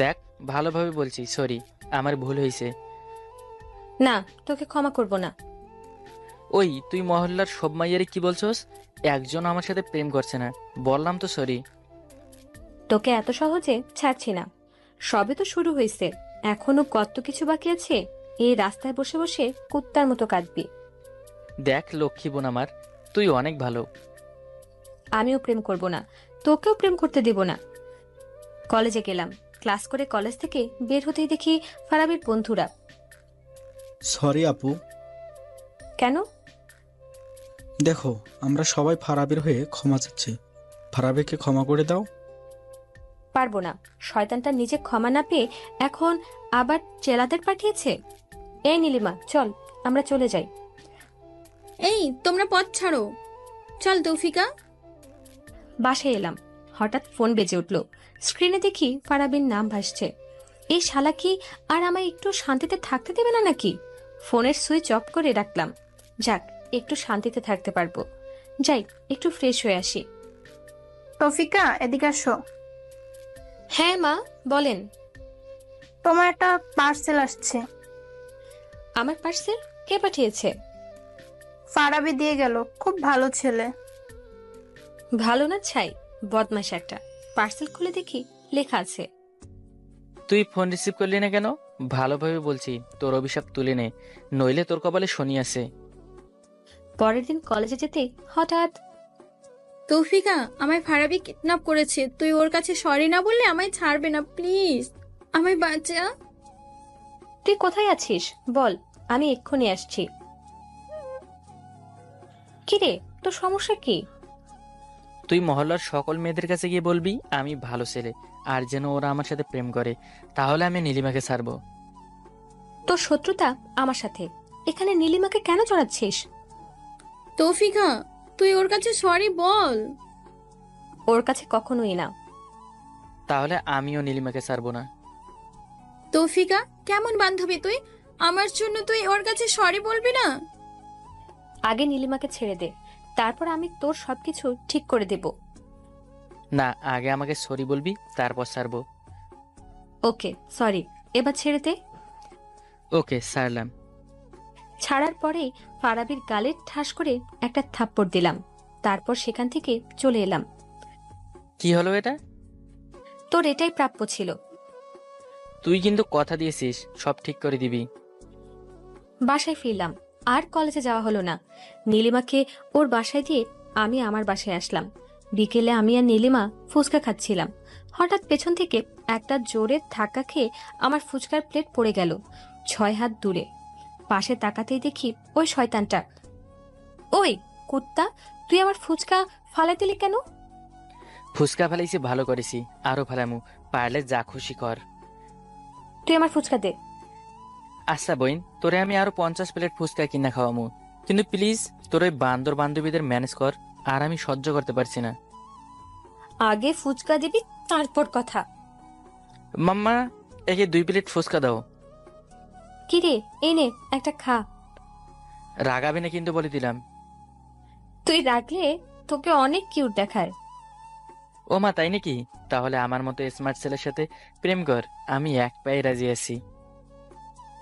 দেখ, ভালোভাবে বলছি, সরি, আমার ভুল হয়েছে। না, তোকে ক্ষমা করব না। ওই, তুই মহল্লার সব মাইয়ারে কি বলছস? একজন আমার সাথে প্রেম করছে না, বললাম তো সরি। তোকে এত সহজে ছাড়ছি না। সবে তো শুরু হয়েছে, এখনো কত কিছু বাকি আছে। এই রাস্তায় বসে বসে কুত্তার মতো কাঁদবি। দেখ লক্ষ্মী বোন আমার, তুই অনেক ভালো। আমিও প্রেম করব না, তোকেও প্রেম করতে দেব না। কলেজে গেলাম, ক্লাস করে কলেজ থেকে বের হতেই দেখি ফারাবির বন্ধুরা। সরি আপু। কেন? দেখো, আমরা সবাই ফারাবির হয়ে ক্ষমা চাচ্ছি। ফারাবিকে ক্ষমা করে দাও। পারবো না। শয়তানটা নিজে ক্ষমা না পেয়ে এখন আবার চেলাদের পাঠিয়েছে। এই নীলিমা, চল আমরা চলে যাই। এই তোমরা পথ ছাড়ো, চল তৌফিকা। বাসায় এলাম, হঠাৎ ফোন বেজে উঠল। স্ক্রিনে দেখি ফারাবির নাম ভাসছে। এই শালা কি আর আমায় একটু শান্তিতে থাকতে দেবে না নাকি? ফোনের সুইচ অফ করে রাখলাম। যাক, একটু শান্তিতে থাকতে পারবো। যাই, একটু ফ্রেশ হয়ে আসি। তৌফিকা, এদিকে আসো। হ্যাঁ মা, বলেন। তোমার একটা পার্সেল আসছে। আমার পার্সেল কে পাঠিয়েছে? ফারাবি দিয়ে গেল, খুব ভালো ছেলে। ভালো না ছাই, বদমাশ একটা। পার্সেল খুলে দেখি লেখা আছে। তুই ফোন রিসিভ করলি না কেন? ভালোভাবে বলছি, তোর অভিশাপ তুলে নে, নইলে তোর কপালে শনি আছে। পরের দিন কলেজে যেতে হঠাৎ, তৌফিকা, আমায় ফারাবি কিডন্যাপ করেছে, তুই ওর কাছে সরি না বললে আমায় ছাড়বে না, প্লিজ আমায় বাঁচা। তুই কোথায় আছিস বল, আমি এক্ষুনি আসছি। কিরে, তোর সমস্যা কি? তুই মহল্লার সকল মেয়েদের কাছে গিয়ে বলবি আমি ভালো ছেলে, আর যেন ওরা আমার সাথে প্রেম করে, তাহলে আমি নীলিমাকে ছাড়বো। তোর শত্রুতা আমার সাথে, এখানে নীলিমাকে কেন জড়াচ্ছিস? তৌফিকা, তুই ওর কাছে সরি বল। ওর কাছে কখনোই না। তাহলে আমিও নীলিমাকে ছাড়বো না। তৌফিকা, কেমন বান্ধবী তুই? আমার জন্য তুই ওর কাছে সরি বলবি না? আগে নীলিমাকে ছেড়ে দে, তারপর আমি তোর সবকিছু ঠিক করে দেব। না, আগে আমাকে সরি বলবি, তারপর ছাড়বো। ওকে, সরি, এবার ছেড়ে দে। ওকে, ছাড়লাম। ছাড়ার পরেই ফারাবির গালে ঠাস করে একটা থাপ্পড় দিলাম। তারপর সেখান থেকে চলে এলাম। কি হলো এটা? তোর এটাই প্রাপ্য ছিল। তুই কিন্তু কথা দিয়েছিস সব ঠিক করে দিবি। বাসায় ফিরলাম, আর কলেজে যাওয়া হলো না। নীলিমাকে ওর বাসায় দিয়ে আমি আমার বাসায় আসলাম। বিকেলে আমি আর নীলিমা ফুচকা খাচ্ছিলাম। হঠাৎ পেছন থেকে একটা জোরে ধাক্কা খেয়ে আমার ফুচকার প্লেট পড়ে গেল 6 হাত দূরে। পাশে তাকাতেই দেখি ওই শয়তানটা। ওই কুত্তা, তুই আমার ফুচকা ফালাই দিলি কেন? ফুচকা ফেলাইছি, ভালো করেছি, আরো ফেলামু, পারলে যা খুশি কর। তুই আমার ফুচকা দে। আচ্ছা বইন, তোরে আমি আরো 50 প্লেট ফুচকা কিনা খাওয়ামু, কিন্তু প্লিজ তোর ওই বান্দর বান্ধবীদের ম্যানেজ কর, আর আমি সহ্য করতে পারছি না। আগে ফুচকা দিবি, তারপর কথা। মাম্মা, একে 2 প্লেট ফুচকা দাও। কিরে, এই নে একটা খা। রাগাবি না কিন্তু, বলে দিলাম। তুই রাখলে তোকে অনেক কিউট দেখায়। ও মা, তাই নাকি? তাহলে আমার মতো স্মার্ট ছেলের সাথে প্রেম কর, আমি এক পায়ে রাজি আছি।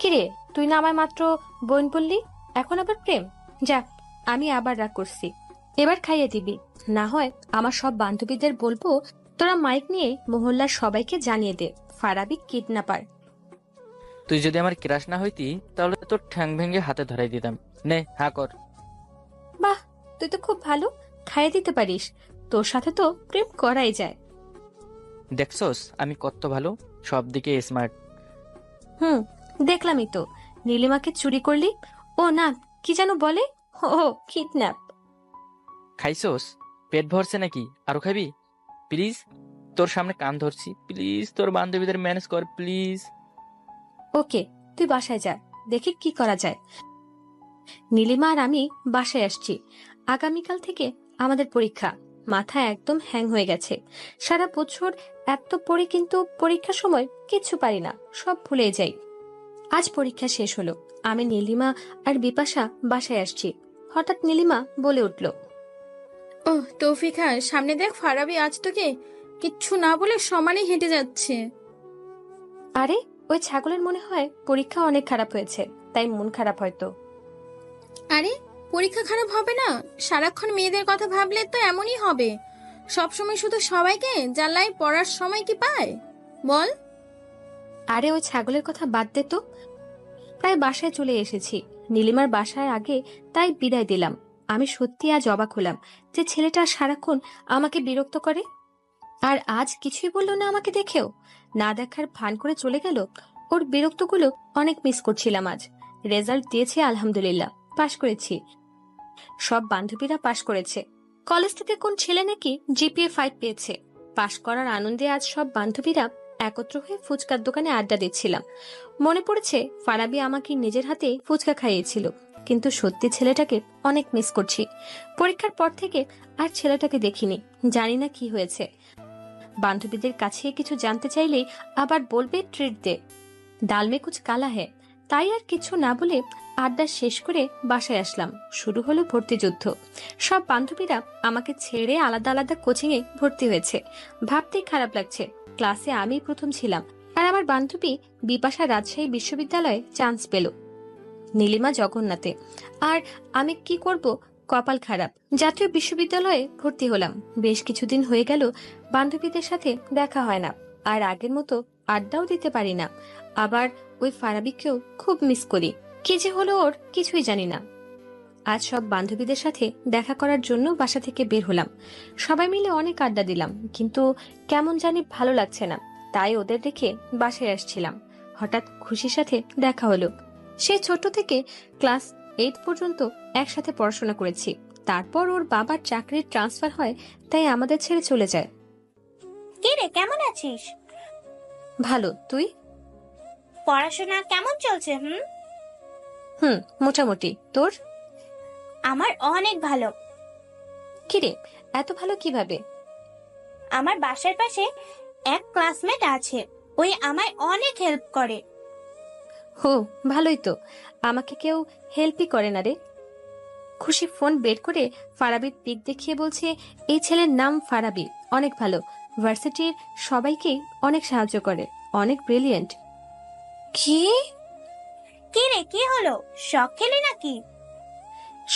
কিরে, তুই না আমায় মাত্র বোন বললি, এখন আবার প্রেম? যা, আমি আবার রাগ করছি। এবার খাইয়ে দিবি, না হয় আমার সব বান্ধবীদের বলবো তোরা মাইক নিয়ে মহল্লার সবাইকে জানিয়ে দে ফারাবি কিডন্যাপার। তুই যদি আমার ক্রাশ না হইতি তাহলে তোর ঠ্যাং ভেঙে হাতে ধরাই দিতাম। নে, হা কর। বাহ, তুই তো খুব ভালো, খাইয়ে দিতে পারিস। তোর সাথে তো প্রেম করাই যায়। দেখছস আমি কত ভালো, সব দিকে স্মার্ট। হুম, দেখলামই তো। নীলিমাকে চুরি করলি? ও না, কি যেন বলে, ও কিডন্যাপ। খাইছস? পেট ভরছে নাকি? আরো খাবি? প্লিজ, তোর সামনে কান ধরছি, প্লিজ তোর বান্ধবীদের ম্যানেজ কর, প্লিজ। ওকে, তুই বাসায় যা, দেখি কি করা যায়। নীলিমা আর আমি বাসায় আসছি। আগামীকাল থেকে আমাদের পরীক্ষা। মাথা একদম হ্যাং হয়ে গেছে। সারা বছর এত পড়ি, কিন্তু পরীক্ষার সময় কিচ্ছু পারি না, সব ভুলে যাই। আজ পরীক্ষা শেষ হলো, আমি নীলিমা আর বিপাশা বাসায় আসছি। হঠাৎ নীলিমা বলে উঠল, ও তৌফিকা, সামনে দেখ, ফারাবি আজ তোকে কিচ্ছু না বলে সমানে হেঁটে যাচ্ছে। আরে ওই ছাগলের মনে হয় পরীক্ষা অনেক খারাপ হয়েছে, তাই মন খারাপ হয়তো। আরে পরীক্ষা খারাপ হবে না? সারাক্ষণ মেয়েদের কথা ভাবলে তো এমনই হবে। সবসময় শুধু সবাইকে জ্বালায়, পড়ার সময় কি পায় বল? আরে ওই ছাগলের কথা বাদ দে তো। প্রায় বাসায় চলে এসেছি। নীলিমার বাসায় আগে তাই বিদায় দিলাম। আমি সত্যি আজ অবাক হলাম যে ছেলেটা সারাক্ষণ আমাকে বিরক্ত করে, আর আজ কিছুই বললো না আমাকে দেখেও। না দেখার ভান করে চলে গেল। ওর বিরক্তগুলো অনেক মিস করছিলাম আজ। রেজাল্ট দিয়েছি আলহামদুলিল্লাহ, পাশ করেছি। সব বান্ধবীরা পাশ করেছে। কলেজ থেকে কোন ছেলে নাকি জিপিএ 5 পেয়েছে। পাশ করার আনন্দে আজ সব বান্ধবীরা একত্র হয়ে ফুচকার দোকানে আড্ডা দিচ্ছিলাম। মনে পড়েছে ফারাবি আমাকে নিজের হাতে ফুচকা খাইয়েছিল, কিন্তু সত্যি ছেলেটাকে অনেক মিস করছি। পরীক্ষার পর থেকে আর ছেলেটাকে দেখিনি, জানি না কি হয়েছে। বান্ধবীদের কাছে কিছু জানতে চাইলেই আবার বলবে ট্রিট দে, ডাল মে কুছ কালা হ্যায়। তাই আর কিছু না বলে আড্ডা শেষ করে বাসায় আসলাম। শুরু হলো ভর্তি যুদ্ধ। সব বান্ধবীরা আমাকে ছেড়ে আলাদা আলাদা কোচিং এ ভর্তি হয়েছে। ভাবতেই খারাপ লাগছে, ক্লাসে আমি প্রথম ছিলাম, আর আমার বান্ধবী বিপাশা রাজশাহী বিশ্ববিদ্যালয়ে চান্স পেল, নীলিমা জগন্নাথে। আর আমি কি করব, কপাল খারাপ, জাতীয় বিশ্ববিদ্যালয়ে ভর্তি হলাম। বেশ কিছুদিন হয়ে গেল বান্ধবীদের সাথে দেখা হয় না, আর আগের মতো আড্ডাও দিতে পারি না। আবার ওই ফারাবিকেও খুব মিস করি। কি যে হলো ওর কিছুই জানি না। আজ সব বান্ধবীদের সাথে দেখা করার জন্য বাসা থেকে বের হলাম। সবাই মিলে অনেক আড্ডা দিলাম, কিন্তু কেমন জানি ভালো লাগছে না। তাই ওদের দেখে বাসায় আসছিলাম, হঠাৎ খুশির সাথে দেখা হলো। সে ছোট থেকে ক্লাস 8 পর্যন্ত একসাথে পড়াশোনা করেছি। তারপর ওর বাবার চাকরির ট্রান্সফার হয়, তাই আমাদের ছেড়ে চলে যায়। কি রে, কেমন আছিস? ভালো, তুই? পড়াশোনা কেমন চলছে? মোটামুটি। তোর? আমার অনেক ভালো। কিরে, এত ভালো কিভাবে? আমার বাসার পাশে এক ক্লাসমেট আছে, ওই আমায় অনেক হেল্প করে। হো, ভালোই তো। আমাকে কেউ হেল্পই করে না রে। খুশি ফোন বের করে ফারাবির পিক দেখিয়ে বলছে, এই ছেলের নাম ফারাবি, অনেক ভালো, ভার্সিটির সবাইকে অনেক সাহায্য করে, অনেক ব্রিলিয়েন্ট। কি কি রে, কি হলো? শখ খেলি নাকি?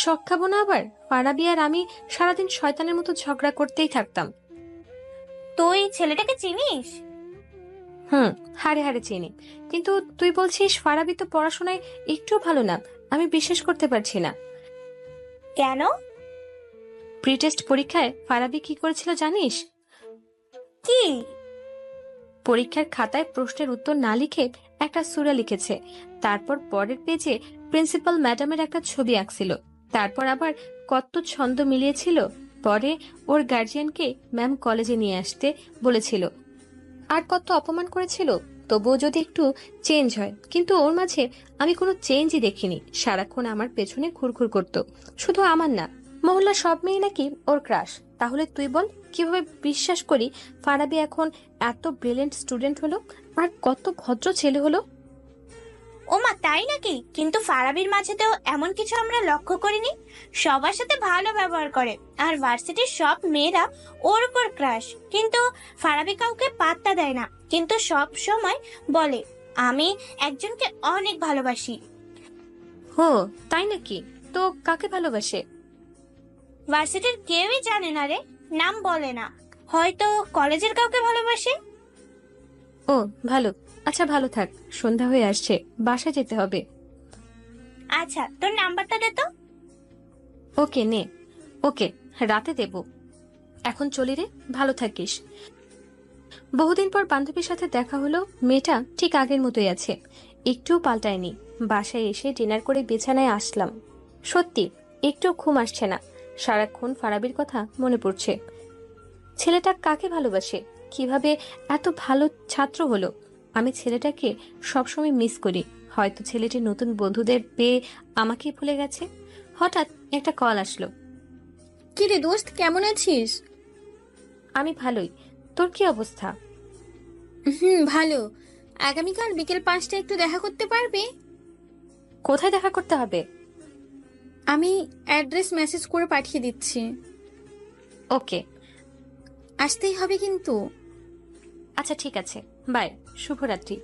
শখ খাবো না আবার? ফারাবি আর আমি সারাদিন শয়তানের মতো ঝগড়া করতেই থাকতাম। তুই ছেলেটাকে চিনিস? হাড়ে হাড়ে চিনি, কিন্তু তুই বলছিস ফারাবি তো পড়াশোনায় একটু ভালো না। আমি বিশ্বাস করতে পারছি না। কেন? প্রিটেস্ট পরীক্ষায় ফারাবি কি করেছিল জানিস? কি? পরীক্ষার খাতায় প্রশ্নের উত্তর না লিখে একটা সূরা লিখেছে। তারপর পরের পেজে প্রিন্সিপাল ম্যাডামের একটা ছবি আঁকছিল। তারপর আবার কত ছন্দ মিলিয়েছিল। পরে ওর গার্জিয়ানকে ম্যাম কলেজে নিয়ে আসতে বলেছিল, আর কত অপমান করেছিল। তবুও যদি একটু চেঞ্জ হয়, কিন্তু ওর মাঝে আমি কোনো চেঞ্জই দেখিনি। সারাক্ষণ আমার পেছনে ঘুরঘুর করতো। শুধু আমার না, মহল্লা সব মেয়ে নাকি ওর ক্রাশ। তাহলে তুই বল, কিভাবে বিশ্বাস করি ফারাবি এখন এত ব্রিলিয়েন্ট স্টুডেন্ট হলো, আর কত ভদ্র ছেলে হলো। ওমা, তাই নাকি? কিন্তু ফারাবির মাঝে তো এমন কিছু আমরা লক্ষ্য করিনি। সবার সাথে ভালো ব্যবহার করে, আর ভার্সিটির সব মেয়েরা ওর উপর ক্রাশ। কিন্তু ফারাবি কাউকে পাত্তা দেয় না, কিন্তু সব সময় বলে আমি একজনকে অনেক ভালোবাসি। হো, তাই নাকি? তো কাকে ভালোবাসে? ভার্সিটির কেউই জানে না রে, নাম বলে না। হয়তো কলেজের কাউকে ভালোবাসে। ও ভালো, আচ্ছা ভালো থাক, সন্ধ্যা হয়ে আসছে, বাসায় যেতে হবে। আচ্ছা, তোর নাম্বারটা দে তো। ওকে নে। ওকে, রাতে দেব। এখন চলি রে, ভালো থাকিস। বহুদিন পর বান্ধবীর সাথে দেখা হলো। মেয়েটা ঠিক আগের মতোই আছে, একটুও পাল্টায়নি। বাসায় এসে ডিনার করে বিছানায় আসলাম। সত্যি একটু ঘুম আসছে না, সারাক্ষণ ফারাবির কথা মনে পড়ছে। ছেলেটা কাকে ভালোবাসে, কিভাবে এত ভালো ছাত্র হলো। আমি ছেলেটাকে সবসময় মিস করি। হয়তো ছেলেটি নতুন বন্ধুদের পেয়ে আমাকেই ভুলে গেছে। হঠাৎ একটা কল আসলো। কি রে দোস্ত, কেমন আছিস? আমি ভালোই, তোর কি অবস্থা? ভালো। আগামীকাল বিকেল 5টায় একটু দেখা করতে পারবে? কোথায় দেখা করতে হবে? আমি অ্যাড্রেস মেসেজ করে পাঠিয়ে দিচ্ছি। ওকে, আসতেই হবে কিন্তু। আচ্ছা ঠিক আছে, বাই, শুভরাত্রি,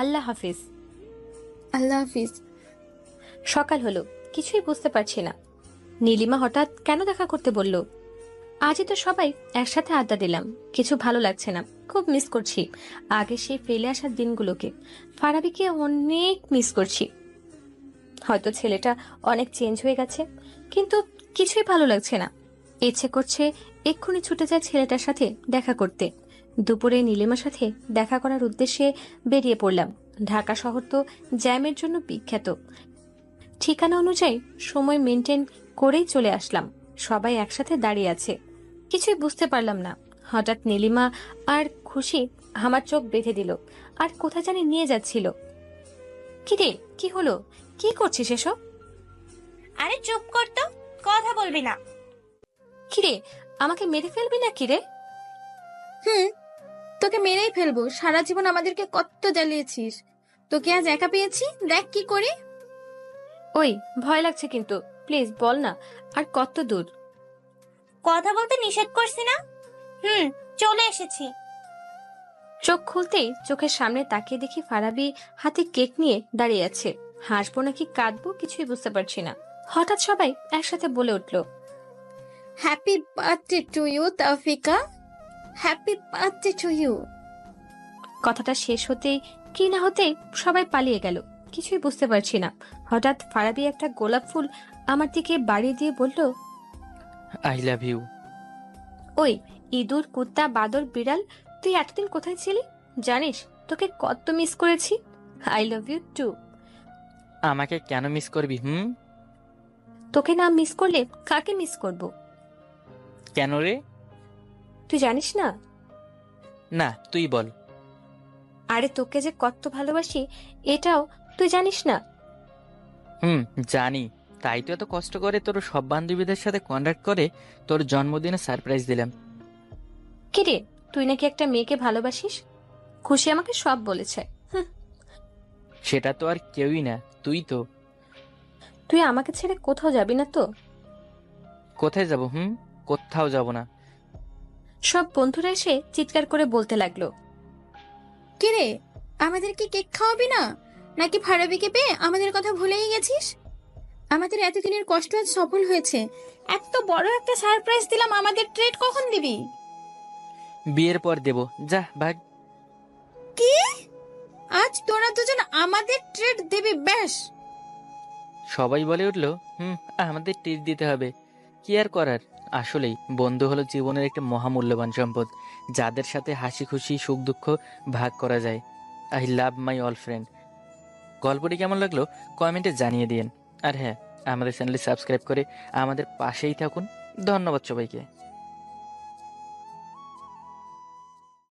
আল্লাহ হাফিজ। আল্লাহ হাফিজ। সকাল হলো, কিছুই বুঝতে পারছি না। নীলিমা হঠাৎ কেন দেখা করতে বলল? আজই তো সবাই একসাথে আড্ডা দিলাম, কিছু ভালো লাগছে না, খুব মিস করছি আগে সেই ফেলে আসার দিনগুলোকে। ফারাবিকে অনেক মিস করছি। হয়তো ছেলেটা অনেক চেঞ্জ হয়ে গেছে, কিন্তু কিছুই ভালো লাগছে না। ইচ্ছে করছে এক্ষুনি ছুটে যায় ছেলেটার সাথে দেখা করতে। দুপুরে নীলিমার সাথে দেখা করার উদ্দেশ্যে বেরিয়ে পড়লাম। ঢাকা শহর তো জ্যামের জন্য বিখ্যাত। ঠিকানা অনুযায়ী সময় মেনটেন করেই চলে আসলাম। সবাই একসাথে দাঁড়িয়ে আছে, কিছুই বুঝতে পারলাম না। হঠাৎ নীলিমা আর খুশি আমার চোখ বেঁধে দিল আর কোথায় জানি নিয়ে যাচ্ছিল। কিরে, কি হলো? কি করছিস এসব? আরে চুপ কর তো, কথা বলবি না। কিরে, আমাকে মেরে ফেলবি না কিরে? হুম, তোকে মেরেই ফেলবো। সারা জীবন আমাদেরকে কত জ্বালিয়েছিস, তোকে আজ একা পেয়েছি, দেখ কি করি। ওই, ভয় লাগছে কিন্তু, প্লিজ বল না আর কত দূর? কথা বলতে নিষেধ করছি না? চলে এসেছি। চোখ খুলতেই চোখের সামনে তাকিয়ে দেখি ফারাবি হাতে কেক নিয়ে দাঁড়িয়ে আছে। হাসবো নাকি কাঁদবো কিছুই বুঝতে পারছি না। হঠাৎ সবাই একসাথে বলে উঠলো, happy birthday to you Tafika, happy birthday to you. কথাটা শেষ হতেই কি না হতেই সবাই পালিয়ে গেল। কিছুই বুঝতে পারছি না। হঠাৎ ফারাবি একটা গোলাপ ফুল আমার দিকে বাড়িয়ে দিয়ে বলল, আই লাভ ইউ। ওই ইঁদুর, কুত্তা, বাদর, বিড়াল, তুই এতদিন কোথায় ছিলি? জানিস তোকে কত মিস করেছি। I love you too. আমাকে কেন মিস করবি? তোকে না মিস করলে কাকে মিস করব? কেন রে? তুই জানিস না? না, তুই বল। আরে তোকে যে কত ভালোবাসি এটাও তুই জানিস না? জানি, তাই তো এত কষ্ট করে তোর সব বান্ধবীদের সাথে কন্ট্যাক্ট করে তোর জন্মদিনে সারপ্রাইজ দিলাম। কিরে, তুই নাকি একটা মেয়েকে ভালোবাসিস? খুশি আমাকে সব বলেছে। সেটা তো আর কেউই না, তুই তো। তুই আমাকে ছেড়ে কোথাও যাবি না তো? কোথায় যাব? কোথাও যাব না। সব বন্ধুরা এসে চিৎকার করে বলতে লাগলো, কিরে, আমাদেরকে কেক খাওয়াবি না? নাকি ফারাবিকে পেয়ে আমাদের কথা ভুলেই গেছিস? আমাদের এতদিনের কষ্ট আজ সফল হয়েছে। এত বড় একটা সারপ্রাইজ দিলাম, আমাদের ট্রিট কখন দিবি? বিয়ের পর দেব, যা ভাগ। কি? আজ তোরা দুজন আমাদের ট্রিট দিবি? বেশ। সবাই বলে উঠলো, আমাদের ট্রিট দিতে হবে। কি আর করার, আসলেই বন্ধু হলো জীবনের একটা মহামূল্যবান সম্পদ, যাদের সাথে হাসি খুশি সুখ দুঃখ ভাগ করা যায়। I love my all friend. গল্পটি কেমন লাগলো কমেন্টে জানিয়ে দিন। আর হ্যাঁ, আমাদের চ্যানেলটি সাবস্ক্রাইব করে আমাদের পাশেই থাকুন। ধন্যবাদ সবাইকে।